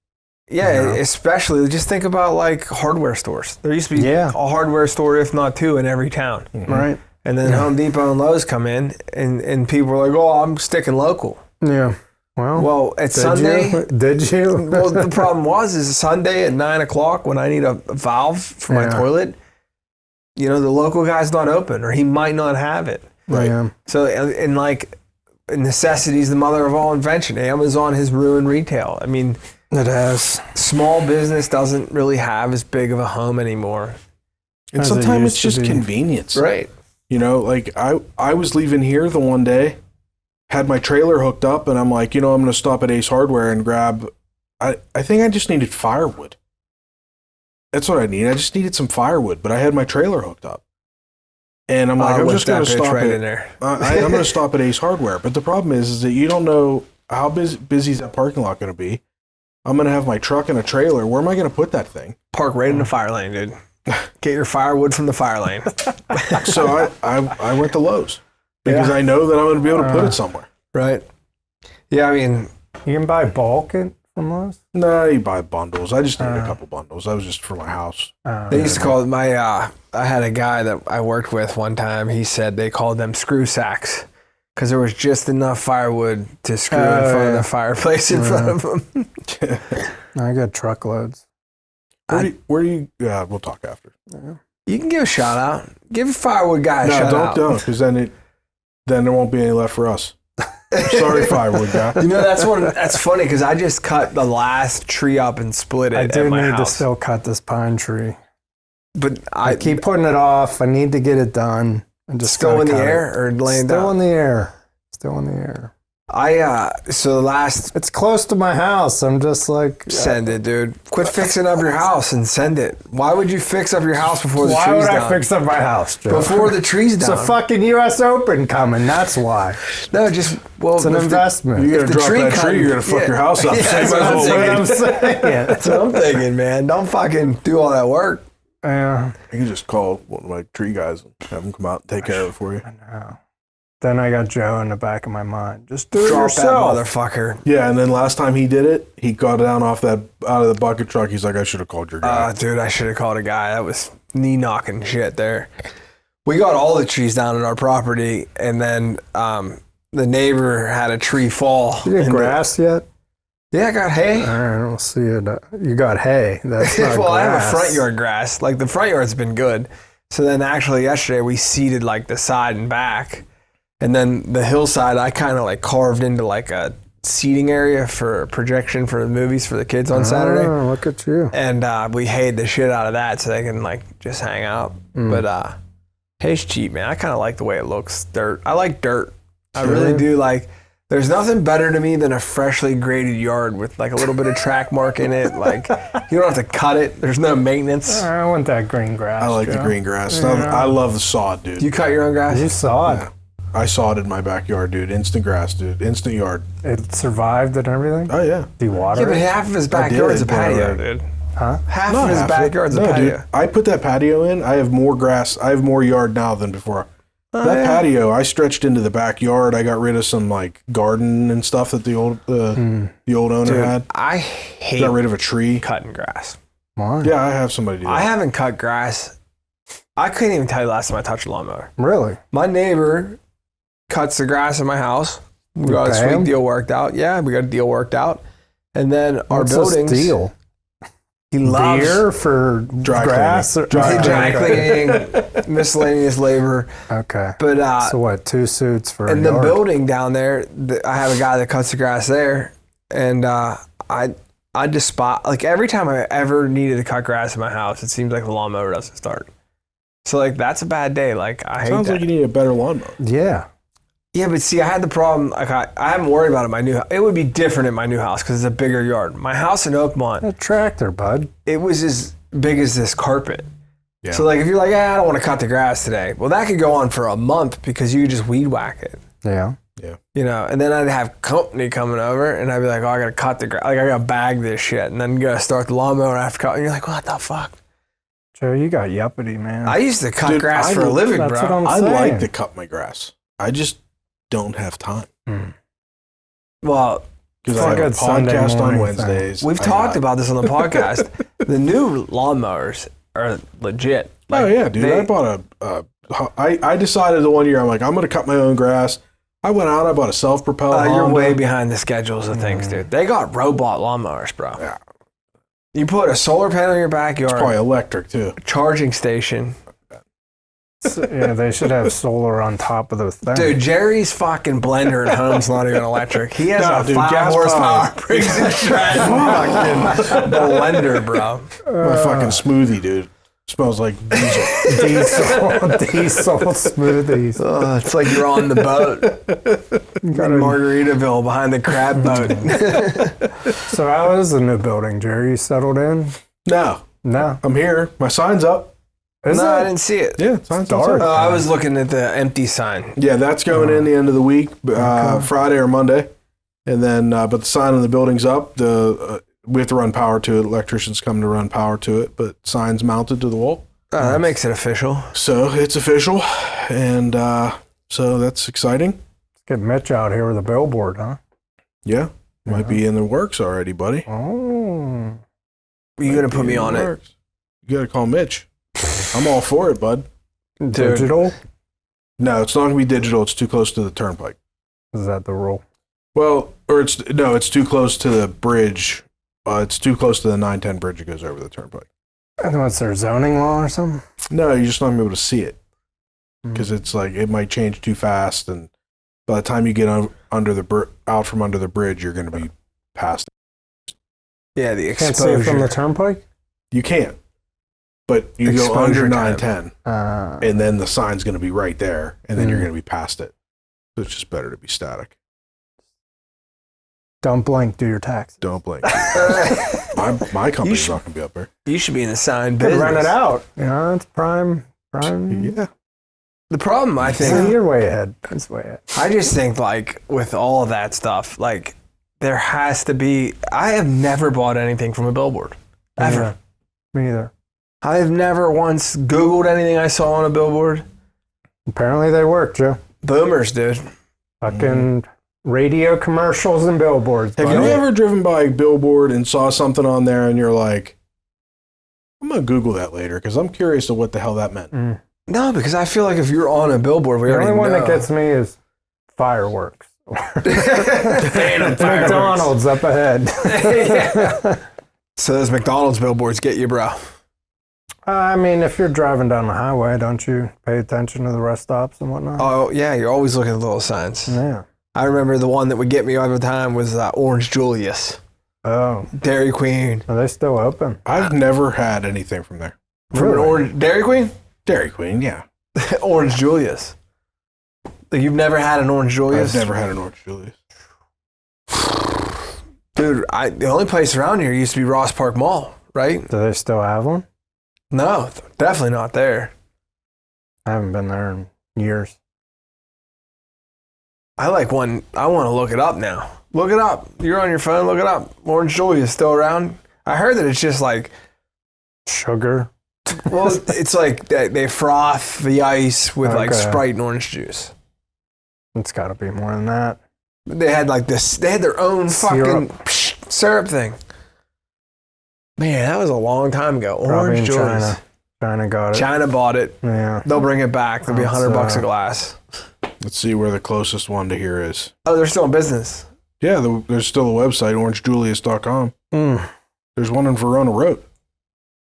Speaker 1: Yeah, you know? Especially just think about like hardware stores. There used to be a hardware store, if not 2, in every town.
Speaker 3: Right.
Speaker 1: And then Home Depot and Lowe's come in, and people are like, oh, I'm sticking local.
Speaker 3: Yeah. Well,
Speaker 1: it's Sunday.
Speaker 3: Did you?
Speaker 1: Well, the problem is Sunday at 9 o'clock when I need a valve for my toilet. You know, the local guy's not open, or he might not have it.
Speaker 3: Right. Yeah.
Speaker 1: So, and like, necessity is the mother of all invention. Amazon has ruined retail. I mean,
Speaker 3: it has.
Speaker 1: Small business doesn't really have as big of a home anymore.
Speaker 4: And sometimes it's just convenience.
Speaker 1: Right.
Speaker 4: You know, like I was leaving here the one day, had my trailer hooked up, and I'm like, you know, I'm going to stop at Ace Hardware and grab, I think I just needed firewood. That's what I need. I just needed some firewood, but I had my trailer hooked up. And I'm like, I'm just going to stop in there. I'm going to stop at Ace Hardware. But the problem is that you don't know how busy is that parking lot going to be. I'm going to have my truck and a trailer. Where am I going to put that thing?
Speaker 1: Park right in the fire lane, dude. Get your firewood from the fire lane.
Speaker 4: So I went to Lowe's because I know that I'm going to be able to put it somewhere.
Speaker 1: Right. Yeah, I mean,
Speaker 3: you can buy bulk from Lowe's?
Speaker 4: No, you buy bundles. I just needed a couple bundles. That was just for my house.
Speaker 1: They used to call it I had a guy that I worked with one time. He said they called them screw sacks because there was just enough firewood to screw in front of the fireplace in front of them.
Speaker 3: I got truckloads.
Speaker 4: Where do you we'll talk after.
Speaker 1: You can give a shout out. Give a firewood guy a shout out.
Speaker 4: No, don't, because then there won't be any left for us. Sorry, firewood guy.
Speaker 1: You know, that's funny because I just cut the last tree up and split it.
Speaker 3: I do need
Speaker 1: house.
Speaker 3: to still cut this pine tree,
Speaker 1: but
Speaker 3: I keep putting it off. I need to get it done. And just
Speaker 1: still in the air or laying down.
Speaker 3: Still in the air. Still in the air.
Speaker 1: It's
Speaker 3: close to my house. I'm just like,
Speaker 1: send it, dude. Quit fixing up your house and send it. Why would you fix up your house before the tree's down?
Speaker 3: Why would I fix up my house, Joe?
Speaker 1: Before the tree's down.
Speaker 3: It's a fucking U.S. Open coming. That's why.
Speaker 1: No, it's an
Speaker 3: investment.
Speaker 4: You're gonna drop that tree. You're gonna fuck your house up.
Speaker 1: That's what I'm saying. That's what I'm thinking, man. Don't fucking do all that work.
Speaker 3: Yeah.
Speaker 4: You can just call one of my tree guys and have them come out and take care of it for you.
Speaker 3: I know. Then I got Joe in the back of my mind. Just do it
Speaker 1: Drop
Speaker 3: yourself.
Speaker 1: that motherfucker.
Speaker 4: Yeah, and then last time he did it, he got down out of the bucket truck. He's like, I should have called your guy.
Speaker 1: Dude, I should have called a guy. That was knee-knocking shit there. We got all the trees down on our property, and then the neighbor had a tree fall.
Speaker 3: You get grass yet?
Speaker 1: Yeah, I got hay.
Speaker 3: I don't see it. You got hay. That's not
Speaker 1: Well, I have a
Speaker 3: grass.
Speaker 1: front yard grass. Like the front yard's been good. So then actually yesterday we seeded like the side and back. And then the hillside I kind of like carved into like a seating area for projection for the movies for the kids on Saturday.
Speaker 3: Oh, look at you.
Speaker 1: And we hayed the shit out of that so they can like just hang out. But hay's cheap, man. I kind of like the way it looks. Dirt. I like dirt. I really do. Like, there's nothing better to me than a freshly graded yard with like a little bit of track mark in it. Like, you don't have to cut it. There's no maintenance.
Speaker 3: I want that green grass.
Speaker 4: I like the green grass. I love the sod, dude.
Speaker 1: You cut your own grass?
Speaker 3: You saw it.
Speaker 4: Yeah. I sawed in my backyard, dude. Instant grass, dude. Instant yard.
Speaker 3: It survived and everything?
Speaker 4: Oh, yeah.
Speaker 3: Do you water
Speaker 1: Yeah, but
Speaker 3: it?
Speaker 1: half of his backyard's a patio, dude.
Speaker 3: Huh?
Speaker 1: Half of his backyard's a patio.
Speaker 4: Dude, I put that patio in. I have more grass. I have more yard now than before. That patio, I stretched into the backyard. I got rid of some like garden and stuff that the old owner had.
Speaker 1: I hate
Speaker 4: Got rid of a tree.
Speaker 1: cutting grass.
Speaker 3: Why?
Speaker 4: Yeah, I have somebody do that.
Speaker 1: I haven't cut grass. I couldn't even tell you last time I touched a lawnmower.
Speaker 3: Really?
Speaker 1: My neighbor cuts the grass in my house. We got a
Speaker 3: pay
Speaker 1: sweet
Speaker 3: him?
Speaker 1: deal worked out. Yeah, we got a deal worked out. And then our
Speaker 3: What's
Speaker 1: buildings.
Speaker 3: this deal?
Speaker 1: He loves
Speaker 3: Beer for
Speaker 4: Dry
Speaker 3: grass?
Speaker 4: cleaning.
Speaker 1: dry cleaning, miscellaneous labor.
Speaker 3: Okay.
Speaker 1: But
Speaker 3: So what, 2 suits for
Speaker 1: in
Speaker 3: a
Speaker 1: the
Speaker 3: yard?
Speaker 1: building down there, I have a guy that cuts the grass there, and I despise, like, every time I ever needed to cut grass in my house, it seems like the lawnmower doesn't start. So like that's a bad day. Like I hate
Speaker 4: Sounds
Speaker 1: that.
Speaker 4: like you need a better lawnmower.
Speaker 3: Yeah.
Speaker 1: Yeah, but see, I had the problem. Like I haven't worried about it in my new house. It would be different in my new house because it's a bigger yard. My house in Oakmont,
Speaker 3: A tractor, bud.
Speaker 1: it was as big as this carpet.
Speaker 4: Yeah.
Speaker 1: So like if you're like, I don't want to cut the grass today. Well, that could go on for a month because you could just weed whack it.
Speaker 3: Yeah.
Speaker 1: You know, and then I'd have company coming over and I'd be like, oh, I got to cut the grass. Like I got to bag this shit. And then you got to start the lawnmower after cut. And you're like, what the fuck?
Speaker 3: Joe, you got yuppity, man.
Speaker 1: I used to cut
Speaker 4: Dude,
Speaker 1: grass
Speaker 4: I
Speaker 1: for a
Speaker 4: don't-
Speaker 1: living,
Speaker 3: that's
Speaker 1: bro.
Speaker 3: what I'm
Speaker 4: I
Speaker 3: saying.
Speaker 4: like to cut my grass. I just don't have time
Speaker 1: Well,
Speaker 4: because
Speaker 3: It's
Speaker 4: I
Speaker 3: like
Speaker 4: have a
Speaker 3: a Sunday
Speaker 4: podcast on
Speaker 3: morning
Speaker 4: Wednesdays.
Speaker 1: we've talked about this on the podcast. The new lawnmowers are legit.
Speaker 4: Oh
Speaker 1: Like,
Speaker 4: yeah, dude!
Speaker 1: they-
Speaker 4: I bought I decided the one year I'm like I'm gonna cut my own grass. I went out. I bought a self-propelled.
Speaker 1: You're
Speaker 4: Honda.
Speaker 1: way behind the schedules of things, dude. They got robot lawnmowers, bro.
Speaker 4: Yeah.
Speaker 1: You put a solar panel in your backyard,
Speaker 4: Probably electric too.
Speaker 1: charging station.
Speaker 3: Yeah, they should have solar on top of the thing.
Speaker 1: Dude, Jerry's fucking blender at home's not even electric. He has
Speaker 4: No,
Speaker 1: a
Speaker 4: dude,
Speaker 1: 5
Speaker 4: gas
Speaker 1: horsepower
Speaker 4: powered.
Speaker 1: prison fucking blender, bro.
Speaker 4: My fucking smoothie, dude. Smells like diesel.
Speaker 3: diesel smoothies.
Speaker 1: Oh, it's like you're on the boat in Margaritaville behind the crab boat.
Speaker 3: So how is the new building, Jerry? You settled in?
Speaker 4: No,
Speaker 3: No.
Speaker 4: I'm here. My sign's up.
Speaker 3: Is
Speaker 1: No, I
Speaker 3: it?
Speaker 1: didn't see it.
Speaker 4: Yeah, sign's
Speaker 3: dark.
Speaker 4: up.
Speaker 1: I was looking at the empty sign.
Speaker 4: Yeah, that's going in the end of the week, Friday or Monday, and then but the sign on the building's up. We have to run power to it. Electricians come to run power to it, but signs mounted to the wall.
Speaker 1: That makes it official.
Speaker 4: So it's official, and so that's exciting.
Speaker 3: Get Mitch out here with a billboard, huh?
Speaker 4: Yeah, might be in the works already, buddy.
Speaker 3: Oh.
Speaker 1: You're going to put me on it.
Speaker 4: Works. You got to call Mitch. I'm all for it, bud.
Speaker 3: Digital?
Speaker 4: No, it's not going to be digital. It's too close to the turnpike.
Speaker 3: Is that the rule?
Speaker 4: Well, or it's too close to the bridge. It's too close to the 910 bridge that goes over the turnpike.
Speaker 3: And what's their zoning law or something?
Speaker 4: No, you're just not going to be able to see it because it's like it might change too fast, and by the time you get out from under the bridge, you're going to be past it.
Speaker 1: Yeah, the
Speaker 3: Can't see it from the
Speaker 1: exposure.
Speaker 3: turnpike?
Speaker 4: You can, but you go
Speaker 1: Exposure
Speaker 4: under
Speaker 1: time.
Speaker 4: 910, and then the sign's going to be right there, and then you're going to be past it. So it's just better to be static.
Speaker 3: Don't blink, do your taxes.
Speaker 4: Don't blink. my company's
Speaker 1: should-
Speaker 4: not going to be up there.
Speaker 1: You should be in the sign
Speaker 3: Could
Speaker 1: business.
Speaker 3: rent it out. You know, it's prime.
Speaker 4: Yeah.
Speaker 1: The problem, I
Speaker 3: See,
Speaker 1: think,
Speaker 3: you're way ahead. It's way ahead.
Speaker 1: I just think, like, with all of that stuff, like, there has to be. I have never bought anything from a billboard. Ever.
Speaker 3: Me either.
Speaker 1: I have never once Googled anything I saw on a billboard.
Speaker 3: Apparently they work, Joe.
Speaker 1: Boomers, dude.
Speaker 3: Fucking radio commercials and billboards.
Speaker 4: Have
Speaker 3: buddy.
Speaker 4: you ever driven by a billboard and saw something on there and you're like, I'm going to Google that later because I'm curious to what the hell that meant.
Speaker 1: No, because I feel like if you're on a billboard, we
Speaker 3: The
Speaker 1: already
Speaker 3: only one
Speaker 1: know.
Speaker 3: that gets me is fireworks.
Speaker 1: Phantom fireworks.
Speaker 3: McDonald's up ahead.
Speaker 1: Yeah. So those McDonald's billboards get you, bro.
Speaker 3: I mean, if you're driving down the highway, don't you pay attention to the rest stops and whatnot?
Speaker 1: Oh, yeah, you're always looking at the little signs.
Speaker 3: Yeah.
Speaker 1: I remember the one that would get me all the time was Orange Julius.
Speaker 3: Oh.
Speaker 1: Dairy Queen.
Speaker 3: Are they still open?
Speaker 4: I've never had anything from there.
Speaker 1: From an orange Dairy Queen?
Speaker 4: Dairy Queen, yeah.
Speaker 1: Orange Julius. Like you've never had an Orange Julius?
Speaker 4: I've never had an Orange Julius.
Speaker 1: Dude, the only place around here used to be Ross Park Mall, right?
Speaker 3: Do they still have one?
Speaker 1: No, definitely not there.
Speaker 3: I haven't been there in years.
Speaker 1: I like one. I want to look it up now. Look it up. You're on your phone. Look it up. Orange Julius still around? I heard that it's just like
Speaker 3: sugar.
Speaker 1: Well, it's like they froth the ice with like Sprite and orange juice.
Speaker 3: It's got to be more than that.
Speaker 1: They had like this. They had their own fucking syrup thing. Man, that was a long time ago. Orange Julius.
Speaker 3: China got it.
Speaker 1: China bought it.
Speaker 3: Yeah.
Speaker 1: They'll bring it back. They'll be $100 a glass.
Speaker 4: Let's see where the closest one to here is.
Speaker 1: Oh, they're still in business.
Speaker 4: Yeah, there's still a website, orangejulius.com. There's one in Verona Road.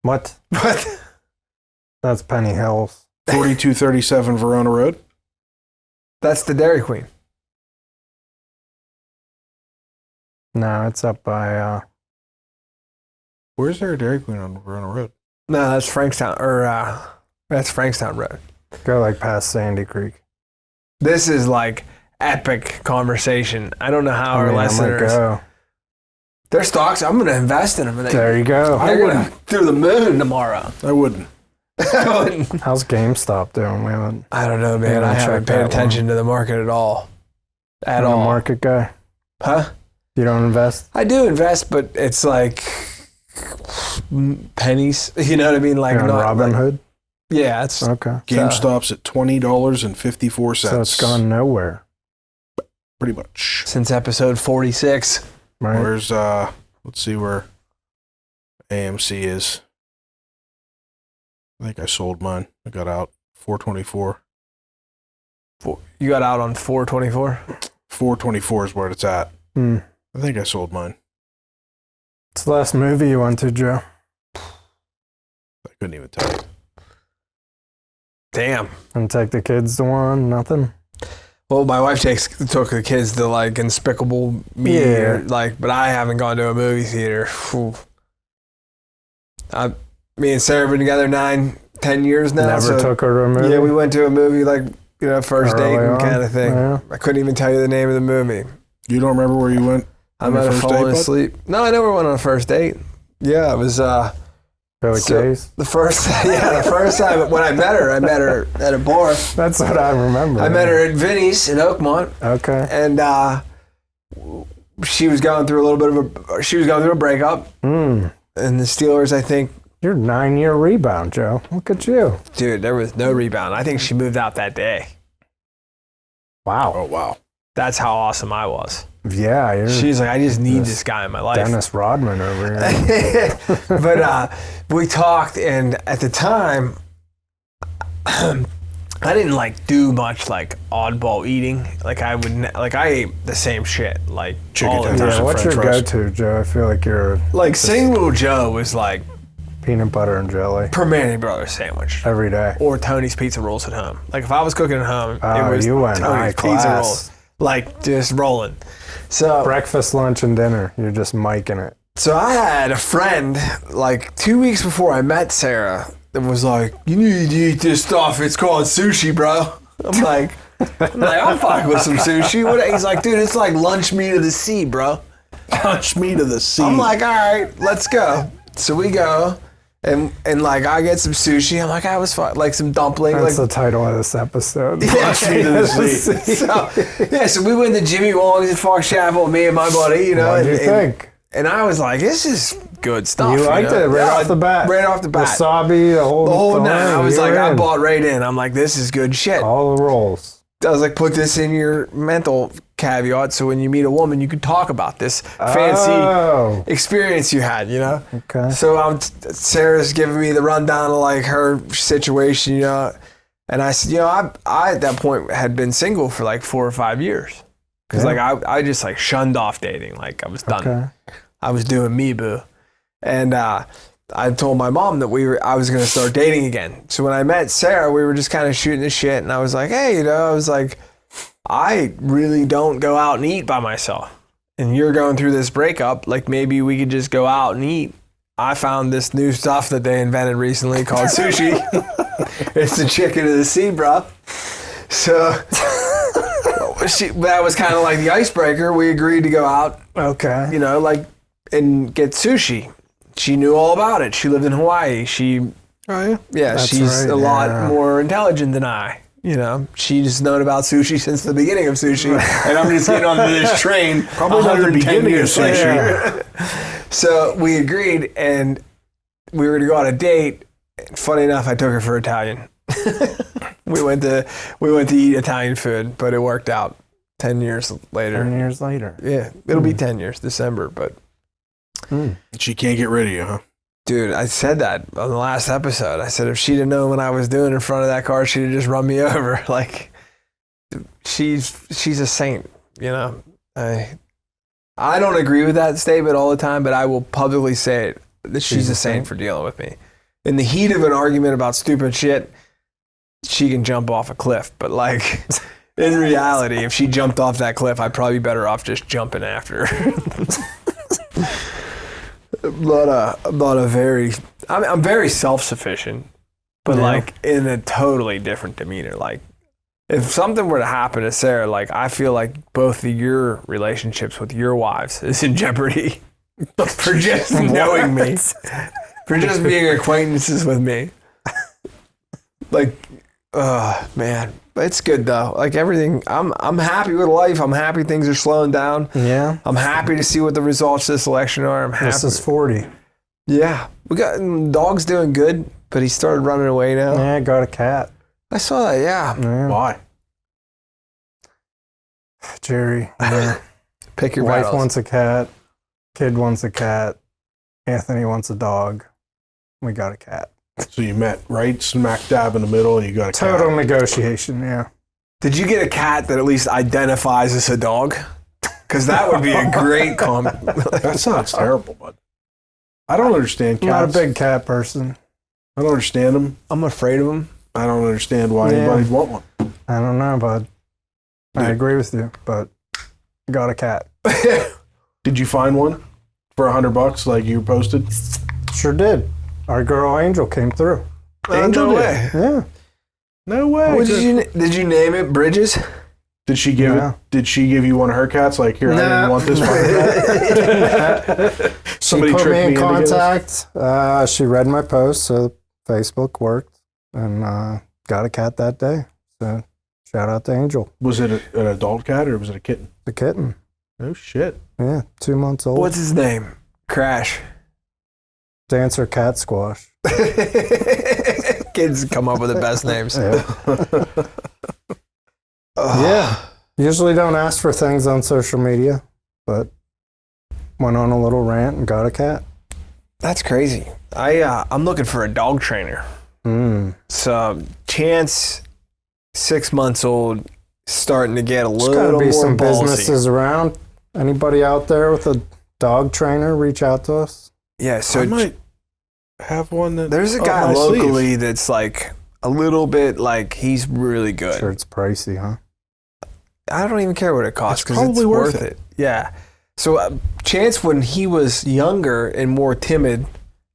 Speaker 3: What?
Speaker 1: What?
Speaker 3: That's Penny Hills.
Speaker 4: 4237 Verona Road.
Speaker 1: That's the Dairy Queen.
Speaker 3: No, it's up by...
Speaker 4: Where's there a Dairy Queen on Verona Road?
Speaker 1: No, that's Frankstown, that's Frankstown Road.
Speaker 3: Go like past Sandy Creek.
Speaker 1: This is like epic conversation. I don't know how our listeners... Their stocks, I'm going to invest in them.
Speaker 3: There you go.
Speaker 1: They're going through the moon tomorrow.
Speaker 4: I wouldn't.
Speaker 3: How's GameStop doing?
Speaker 1: I don't know, man. I haven't paid attention to the market at all. At all.
Speaker 3: A market guy?
Speaker 1: Huh?
Speaker 3: You don't invest?
Speaker 1: I do invest, but it's like pennies. You know what I mean? Like not
Speaker 3: Robinhood?
Speaker 1: Yeah, it's
Speaker 3: okay.
Speaker 4: GameStop's at $20.54.
Speaker 3: So it's gone nowhere.
Speaker 4: Pretty much.
Speaker 1: Since episode 46.
Speaker 3: Right.
Speaker 4: Where's let's see where AMC is. I think I sold mine. I got out 424.
Speaker 1: You got out on 424?
Speaker 4: 424 is where it's at. I think I sold mine.
Speaker 3: What's the last movie you went to, Joe?
Speaker 4: I couldn't even tell you.
Speaker 1: Damn.
Speaker 3: And take the kids to one? Nothing?
Speaker 1: Well, my wife took the kids to like Despicable Me, but I haven't gone to a movie theater. Me and Sarah have been together 9-10 years now.
Speaker 3: Never took her to a movie?
Speaker 1: Yeah, we went to a movie like, first date kind of thing.
Speaker 3: Yeah.
Speaker 1: I couldn't even tell you the name of the movie.
Speaker 4: You don't remember where you went?
Speaker 1: I might have fallen asleep. No, I never went on a first date. Yeah, it was
Speaker 3: the
Speaker 1: first time when I met her at a bar.
Speaker 3: That's what I remember.
Speaker 1: I met her at Vinny's in Oakmont.
Speaker 3: Okay.
Speaker 1: And she was going through a breakup. And the Steelers, I think.
Speaker 3: You're 9-year rebound, Joe. Look at you.
Speaker 1: Dude, there was no rebound. I think she moved out that day.
Speaker 3: Wow.
Speaker 4: Oh, wow.
Speaker 1: That's how awesome I was.
Speaker 3: Yeah.
Speaker 1: She's like, I just need this guy in my life.
Speaker 3: Dennis Rodman over here.
Speaker 1: But we talked, and at the time, I didn't do much oddball eating. I ate the same shit
Speaker 4: chicken
Speaker 1: all the
Speaker 4: tenders.
Speaker 1: time.
Speaker 3: Yeah, what's your go-to, Joe? I feel like you're
Speaker 1: Single Joe was
Speaker 3: peanut butter and jelly.
Speaker 1: Permane Brothers sandwich.
Speaker 3: Every day.
Speaker 1: Or Tony's Pizza Rolls at home. If I was cooking at home, it was
Speaker 3: you went
Speaker 1: Tony's Pizza Rolls. Just rolling. So
Speaker 3: breakfast, lunch, and dinner. You're just miking it.
Speaker 1: So I had a friend 2 weeks before I met Sarah that was like, you need to eat this stuff. It's called sushi, bro. I'm like, I'll fuck with some sushi. He's like, dude, it's like lunch meat of the sea, bro.
Speaker 4: Lunch meat of the sea.
Speaker 1: I'm like, all right, let's go. So we go. And I get some sushi. I'm like, I was fine. Some dumpling.
Speaker 3: That's the title of this episode.
Speaker 4: Lunch meat of the sea.
Speaker 1: So we went to Jimmy Wong's in Fox Chapel, me and my buddy,
Speaker 3: What do you think?
Speaker 1: And I was like, this is good stuff.
Speaker 3: You liked it off the bat?
Speaker 1: Right off the bat.
Speaker 3: Wasabi, the whole
Speaker 1: night. I was like, I bought right in. I'm like, this is good shit.
Speaker 3: All the rolls.
Speaker 1: I was like, put this in your mental caveat so when you meet a woman, you can talk about this fancy experience you had,
Speaker 3: Okay.
Speaker 1: So Sarah's giving me the rundown of her situation, and I said, I at that point had been single for 4 or 5 years. Because like I just like shunned off dating. Like I was done.
Speaker 3: Okay.
Speaker 1: I was doing me, boo. And I told my mom that I was gonna start dating again. So when I met Sarah, we were just kind of shooting the shit, and I was like, hey, I was like, I really don't go out and eat by myself. And you're going through this breakup, like maybe we could just go out and eat. I found this new stuff that they invented recently called sushi. It's the chicken of the sea, bro. So that was kind of like the icebreaker. We agreed to go out,
Speaker 3: Okay.
Speaker 1: and get sushi. She knew all about it. She lived in Hawaii.
Speaker 4: Oh, yeah?
Speaker 1: Yeah,
Speaker 3: That's
Speaker 1: she's
Speaker 3: right,
Speaker 1: a lot more intelligent than I. She's known about sushi since the beginning of sushi, and I'm just getting onto this train.
Speaker 4: Probably not the beginning of sushi.
Speaker 1: So we agreed, and we were to go on a date. Funny enough, I took her for Italian. we went to eat Italian food, but it worked out. 10 years later.
Speaker 3: 10 years later.
Speaker 1: Yeah, it'll be 10 years, December, but.
Speaker 4: She can't get rid of you, huh?
Speaker 1: Dude, I said that on the last episode. I said if she'd have known what I was doing in front of that car, she'd have just run me over. Like, she's a saint, I don't agree with that statement all the time, but I will publicly say it, that she's a saint for dealing with me. In the heat of an argument about stupid shit, she can jump off a cliff. But like, in reality, if she jumped off that cliff, I'd probably be better off just jumping after her. I'm very self-sufficient, but like in a totally different demeanor. Like if something were to happen to Sarah, like I feel like both of your relationships with your wives is in jeopardy for just knowing me, for just being acquaintances with me. Like, man, but it's good though. Like everything, I'm happy with life. I'm happy things are slowing down.
Speaker 3: Yeah.
Speaker 1: I'm happy to see what the results of this election are. I'm happy.
Speaker 3: This is 40.
Speaker 1: Yeah, we got dog's doing good, but he started running away now.
Speaker 3: Yeah, got a cat.
Speaker 1: I saw that. Yeah.
Speaker 4: Why?
Speaker 3: Jerry. Yeah.
Speaker 1: Pick your
Speaker 3: Wife
Speaker 1: battles.
Speaker 3: wants a cat. Kid wants a cat. Anthony wants a dog. We got a cat.
Speaker 4: So you met right smack dab in the middle, and you got a
Speaker 3: Total
Speaker 4: cat.
Speaker 3: negotiation, yeah.
Speaker 1: Did you get a cat that at least identifies as a dog? Because that would be a great comment.
Speaker 4: That sounds terrible, bud. I don't understand
Speaker 3: I'm
Speaker 4: cats.
Speaker 3: not a big cat person.
Speaker 4: I don't understand them.
Speaker 1: I'm afraid of him.
Speaker 4: I don't understand why
Speaker 3: Yeah.
Speaker 4: anybody'd want one.
Speaker 3: I don't know, bud. I
Speaker 4: Dude.
Speaker 3: agree with you, but got a cat.
Speaker 4: Did you find one for $100 like you posted?
Speaker 3: Sure did. Our girl Angel came through.
Speaker 1: Angel
Speaker 4: no
Speaker 1: did.
Speaker 4: way.
Speaker 3: Yeah.
Speaker 4: No way.
Speaker 1: What did you name it? Bridges?
Speaker 4: Did she give
Speaker 3: No.
Speaker 4: it? Did she give you one of her cats? Like, here, I didn't want this one. Somebody
Speaker 3: she put
Speaker 4: tricked
Speaker 3: me in
Speaker 4: into getting this?
Speaker 3: contact. She read my post, so Facebook worked, and got a cat that day. So shout out to Angel,
Speaker 4: Was it an adult cat or was it a kitten?
Speaker 3: the kitten.
Speaker 4: Oh shit!
Speaker 3: Yeah, 2 months old.
Speaker 1: What's his name? Crash.
Speaker 3: Dancer Cat Squash.
Speaker 1: Kids come up with the best names.
Speaker 3: Yeah. Usually don't ask for things on social media, but went on a little rant and got a cat.
Speaker 1: That's crazy. I'm looking for a dog trainer. So Chance, 6 months old, starting to get a
Speaker 3: There's
Speaker 1: little
Speaker 3: got to be
Speaker 1: more
Speaker 3: some
Speaker 1: ballsy.
Speaker 3: businesses around. Anybody out there with a dog trainer, reach out to us.
Speaker 1: Yeah, so
Speaker 4: I might have one.
Speaker 1: there's a
Speaker 4: up
Speaker 1: guy
Speaker 4: my sleeve.
Speaker 1: locally that's like a little bit like he's really good.
Speaker 3: Sure, it's pricey, huh?
Speaker 1: I don't even care what it costs
Speaker 4: It's
Speaker 1: because it's
Speaker 4: probably
Speaker 1: worth
Speaker 4: worth
Speaker 1: it. Yeah. So Chance, when he was younger and more timid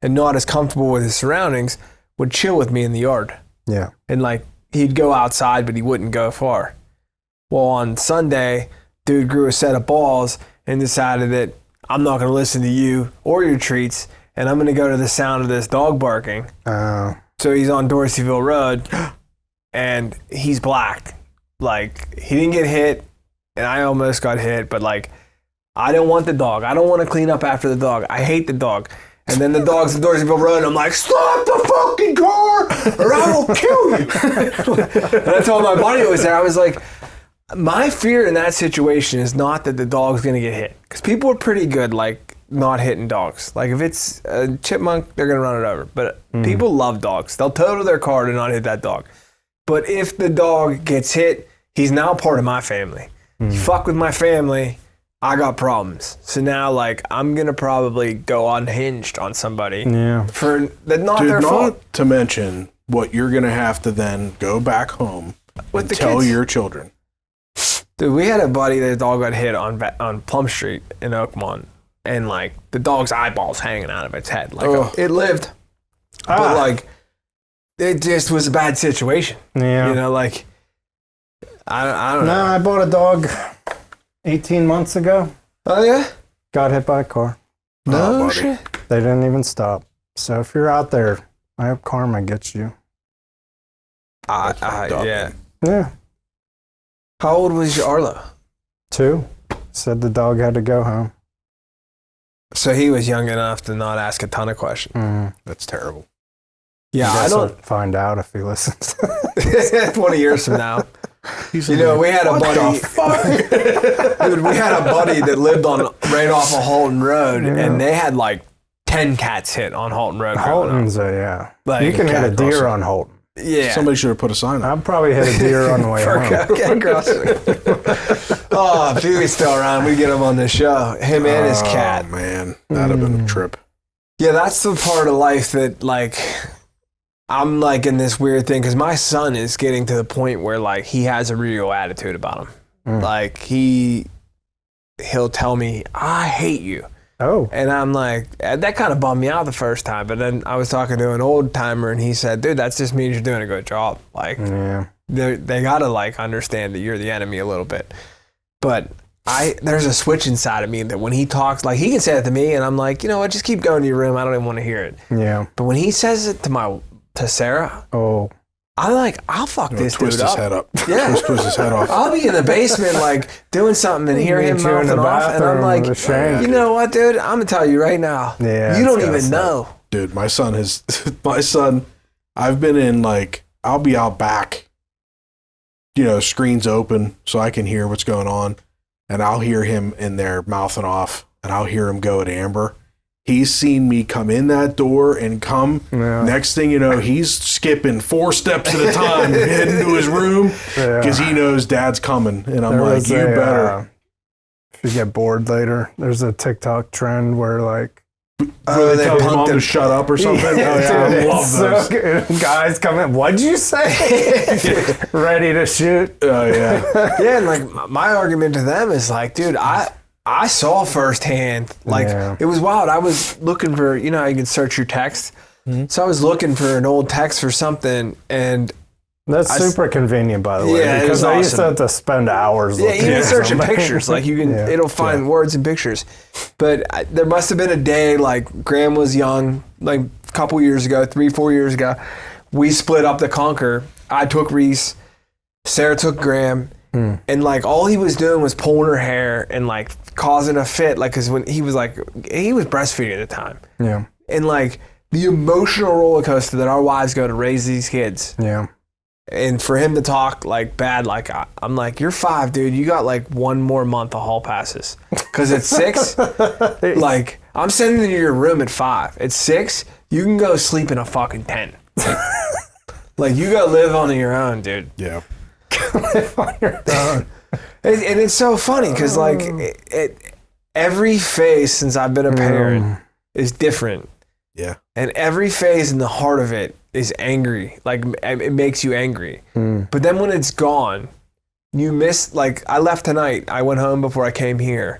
Speaker 1: and not as comfortable with his surroundings, would chill with me in the yard.
Speaker 3: Yeah.
Speaker 1: And like he'd go outside, but he wouldn't go far. Well, on Sunday, dude grew a set of balls and decided that I'm not going to listen to you or your treats, and I'm going to go to the sound of this dog barking. So he's on Dorseyville Road, and he's blacked. Like, he didn't get hit, and I almost got hit, but like, I don't want the dog. I don't want to clean up after the dog. I hate the dog. And then the dog's at Dorseyville Road, and I'm like, stop the fucking car, or I will kill you. And I told my buddy who was there, I was like, my fear in that situation is not that the dog's going to get hit. Because people are pretty good, like, not hitting dogs. Like, if it's a chipmunk, they're going to run it over. But people love dogs. They'll total their car to not hit that dog. But if the dog gets hit, he's now part of my family. You fuck with my family, I got problems. So now, like, I'm going to probably go unhinged on somebody.
Speaker 3: Yeah.
Speaker 1: For that not their fault.
Speaker 4: Not to mention what you're going to have to then go back home
Speaker 1: With
Speaker 4: and
Speaker 1: the
Speaker 4: tell
Speaker 1: kids.
Speaker 4: your children.
Speaker 1: Dude, we had a buddy that dog got hit on Plum Street in Oakmont. And, like, the dog's eyeballs hanging out of its head. Like, it lived. But, like, it just was a bad situation.
Speaker 3: Yeah.
Speaker 1: You know, like, I don't know.
Speaker 3: No, I bought a dog 18 months ago.
Speaker 1: Oh, yeah?
Speaker 3: Got hit by a car.
Speaker 1: No
Speaker 4: buddy.
Speaker 1: shit.
Speaker 3: They didn't even stop. So if you're out there, I hope karma gets you.
Speaker 4: fucked up,
Speaker 1: Yeah.
Speaker 4: man.
Speaker 3: Yeah.
Speaker 1: How old was your Arlo?
Speaker 3: 2. Said the dog had to go home.
Speaker 1: So he was young enough to not ask a ton of questions.
Speaker 4: That's terrible.
Speaker 1: Yeah, I
Speaker 3: guess
Speaker 1: don't.
Speaker 3: I'll find out if he listens.
Speaker 1: 20 years from now.
Speaker 4: He's
Speaker 1: You know, we had a buddy.
Speaker 4: fuck?
Speaker 1: Dude, we had a buddy that lived on right off of Halton Road, and they had like 10 cats hit on Halton Road. growing up.
Speaker 3: Holton's yeah.
Speaker 1: Like
Speaker 3: you can
Speaker 1: a
Speaker 3: hit a
Speaker 1: cat
Speaker 3: deer
Speaker 1: crossing.
Speaker 3: on Holton.
Speaker 1: Yeah.
Speaker 4: Somebody should have put a sign up.
Speaker 3: I'd probably hit a deer on the way home.
Speaker 1: Cat crossing. Oh, if he was still around, we'd get him on the show. Him and his cat.
Speaker 4: Oh, man. That'd have been a trip.
Speaker 1: Yeah, that's the part of life that, like, I'm, like, in this weird thing, because my son is getting to the point where, like, he has a real attitude about him. Like, he'll tell me, I hate you.
Speaker 3: Oh.
Speaker 1: And I'm like, that kind of bummed me out the first time. But then I was talking to an old timer, and he said, dude, that just means you're doing a good job. Like,
Speaker 3: Yeah.
Speaker 1: they got to, like, understand that you're the enemy a little bit. But there's a switch inside of me that when he talks, like, he can say it to me, and I'm like, you know what, just keep going to your room. I don't even want to hear it.
Speaker 3: Yeah.
Speaker 1: But when he says it to Sarah,
Speaker 3: Oh.
Speaker 1: I'm like, I'll fuck this
Speaker 4: Twist
Speaker 1: dude
Speaker 4: his
Speaker 1: up.
Speaker 4: head up.
Speaker 1: Yeah.
Speaker 4: Twist his head off.
Speaker 1: I'll be in the basement, like, doing something and hear him
Speaker 3: Meet you in
Speaker 1: mouthing
Speaker 3: the
Speaker 1: off, and I'm
Speaker 3: bathroom
Speaker 1: like,
Speaker 3: with a shank.
Speaker 1: you know what, dude? I'm going to tell you right now.
Speaker 3: Yeah,
Speaker 1: You don't
Speaker 3: it's
Speaker 1: even
Speaker 3: gotta
Speaker 1: know.
Speaker 4: Dude, my son, I've been in, like, I'll be out back, you know, screens open so I can hear what's going on. And I'll hear him in there mouthing off, and I'll hear him go at Amber. He's seen me come in that door and come.
Speaker 3: Yeah.
Speaker 4: Next thing you know, he's skipping 4 steps at a time, heading to his room because he knows Dad's coming. And I'm like, you better.
Speaker 3: If you get bored later, there's a TikTok trend where like
Speaker 4: Really
Speaker 1: they
Speaker 4: tell your mom
Speaker 1: punked
Speaker 4: to
Speaker 1: him.
Speaker 4: shut up or something? Oh, yeah, I
Speaker 3: Dude,
Speaker 4: love
Speaker 3: it's
Speaker 4: those.
Speaker 3: so good. Guys come in. What'd you say? Ready to shoot.
Speaker 4: Oh, yeah.
Speaker 1: Yeah, and like my argument to them is like, dude, I saw firsthand. Like,
Speaker 3: Yeah.
Speaker 1: it was wild. I was looking for, you know how you can search your text? So I was looking for an old text for something, and
Speaker 3: That's super convenient, by the way,
Speaker 1: Yeah, it
Speaker 3: because
Speaker 1: was
Speaker 3: I used to
Speaker 1: awesome.
Speaker 3: have to spend hours
Speaker 1: yeah,
Speaker 3: looking
Speaker 1: even
Speaker 3: at
Speaker 1: searching
Speaker 3: something.
Speaker 1: pictures, like you can,
Speaker 3: Yeah.
Speaker 1: it'll find words and pictures. But there must have been a day, like Graham was young, like a couple years ago, 3-4 years ago. We split up the Conquer. I took Reese, Sarah took Graham, and like all he was doing was pulling her hair and like causing a fit, like because when he was breastfeeding at the time,
Speaker 3: Yeah.
Speaker 1: and like the emotional roller coaster that our wives go to raise these kids.
Speaker 3: Yeah.
Speaker 1: And for him to talk like bad, like I'm like, you're 5, dude. You got like 1 more month of hall passes. Because at 6, like I'm sending you to your room at 5. At 6, you can go sleep in a fucking tent. Like you go live on your own, dude.
Speaker 4: Yeah.
Speaker 3: On your own.
Speaker 1: And it's so funny because like every phase since I've been a parent is different.
Speaker 4: Yeah.
Speaker 1: And every phase in the heart of it is angry. Like, it makes you angry. But then when it's gone, you miss, like, I left tonight. I went home before I came here.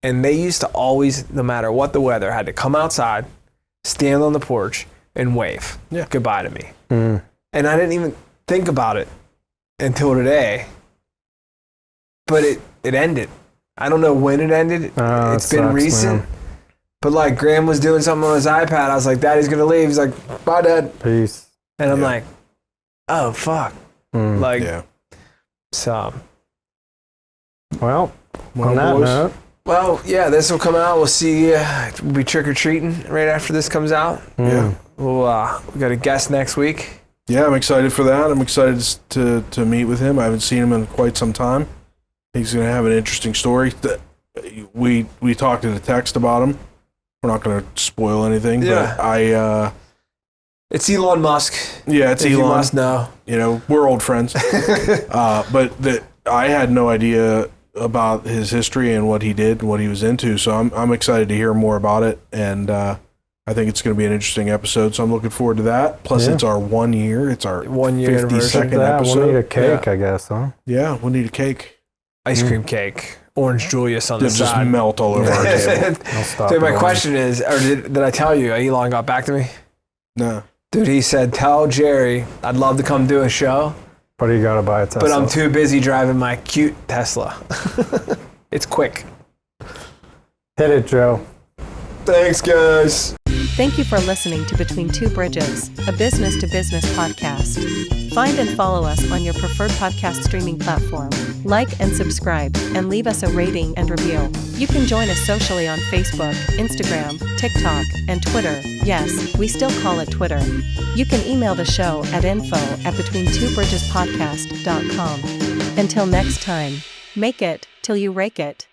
Speaker 1: And they used to always, no matter what the weather, had to come outside, stand on the porch, and wave goodbye to me. And I didn't even think about it until today. But it ended. I don't know when it ended.
Speaker 3: Oh,
Speaker 1: It's
Speaker 3: it
Speaker 1: been
Speaker 3: sucks,
Speaker 1: recent.
Speaker 3: man.
Speaker 1: But like Graham was doing something on his iPad. I was like, Daddy's gonna leave. He's like, bye, Dad.
Speaker 3: Peace.
Speaker 1: And I'm like, oh fuck. Like,
Speaker 4: Yeah.
Speaker 1: so.
Speaker 3: Well, on that
Speaker 4: boys.
Speaker 3: note,
Speaker 1: Well, yeah, this will come out. We'll see. We'll be trick or treating right after this comes out.
Speaker 4: Yeah.
Speaker 1: We got a guest next week.
Speaker 4: Yeah, I'm excited for that. I'm excited to meet with him. I haven't seen him in quite some time. He's going to have an interesting story. We talked in a text about him. We're not going to spoil anything, but
Speaker 1: It's Elon Musk.
Speaker 4: yeah, it's
Speaker 1: If
Speaker 4: Elon.
Speaker 1: you must know.
Speaker 4: You know, we're old friends. But I had no idea about his history and what he did, what he was into. So I'm excited to hear more about it, and I think it's going to be an interesting episode. So I'm looking forward to that. Plus, it's our 1 year. It's our
Speaker 1: 1 year
Speaker 4: 52nd episode.
Speaker 3: We'll need a cake, I guess, huh?
Speaker 4: Yeah, we'll need a cake.
Speaker 1: Ice cream cake, orange Julius on the
Speaker 4: Just
Speaker 1: side.
Speaker 4: melt all over our table.
Speaker 3: I'll stop.
Speaker 1: So my question is, or did I tell you? Elon got back to me.
Speaker 4: No.
Speaker 1: Dude, he said, tell Jerry I'd love to come do a show,
Speaker 3: But you got to buy a Tesla.
Speaker 1: but I'm too busy driving my cute Tesla. It's quick.
Speaker 3: Hit it, Joe.
Speaker 1: Thanks, guys.
Speaker 2: Thank you for listening to Between Two Bridges, a business-to-business podcast. Find and follow us on your preferred podcast streaming platform. Like and subscribe, and leave us a rating and review. You can join us socially on Facebook, Instagram, TikTok, and Twitter. Yes, we still call it Twitter. You can email the show at info@betweentwobridgespodcast.com. Until next time, make it till you rake it.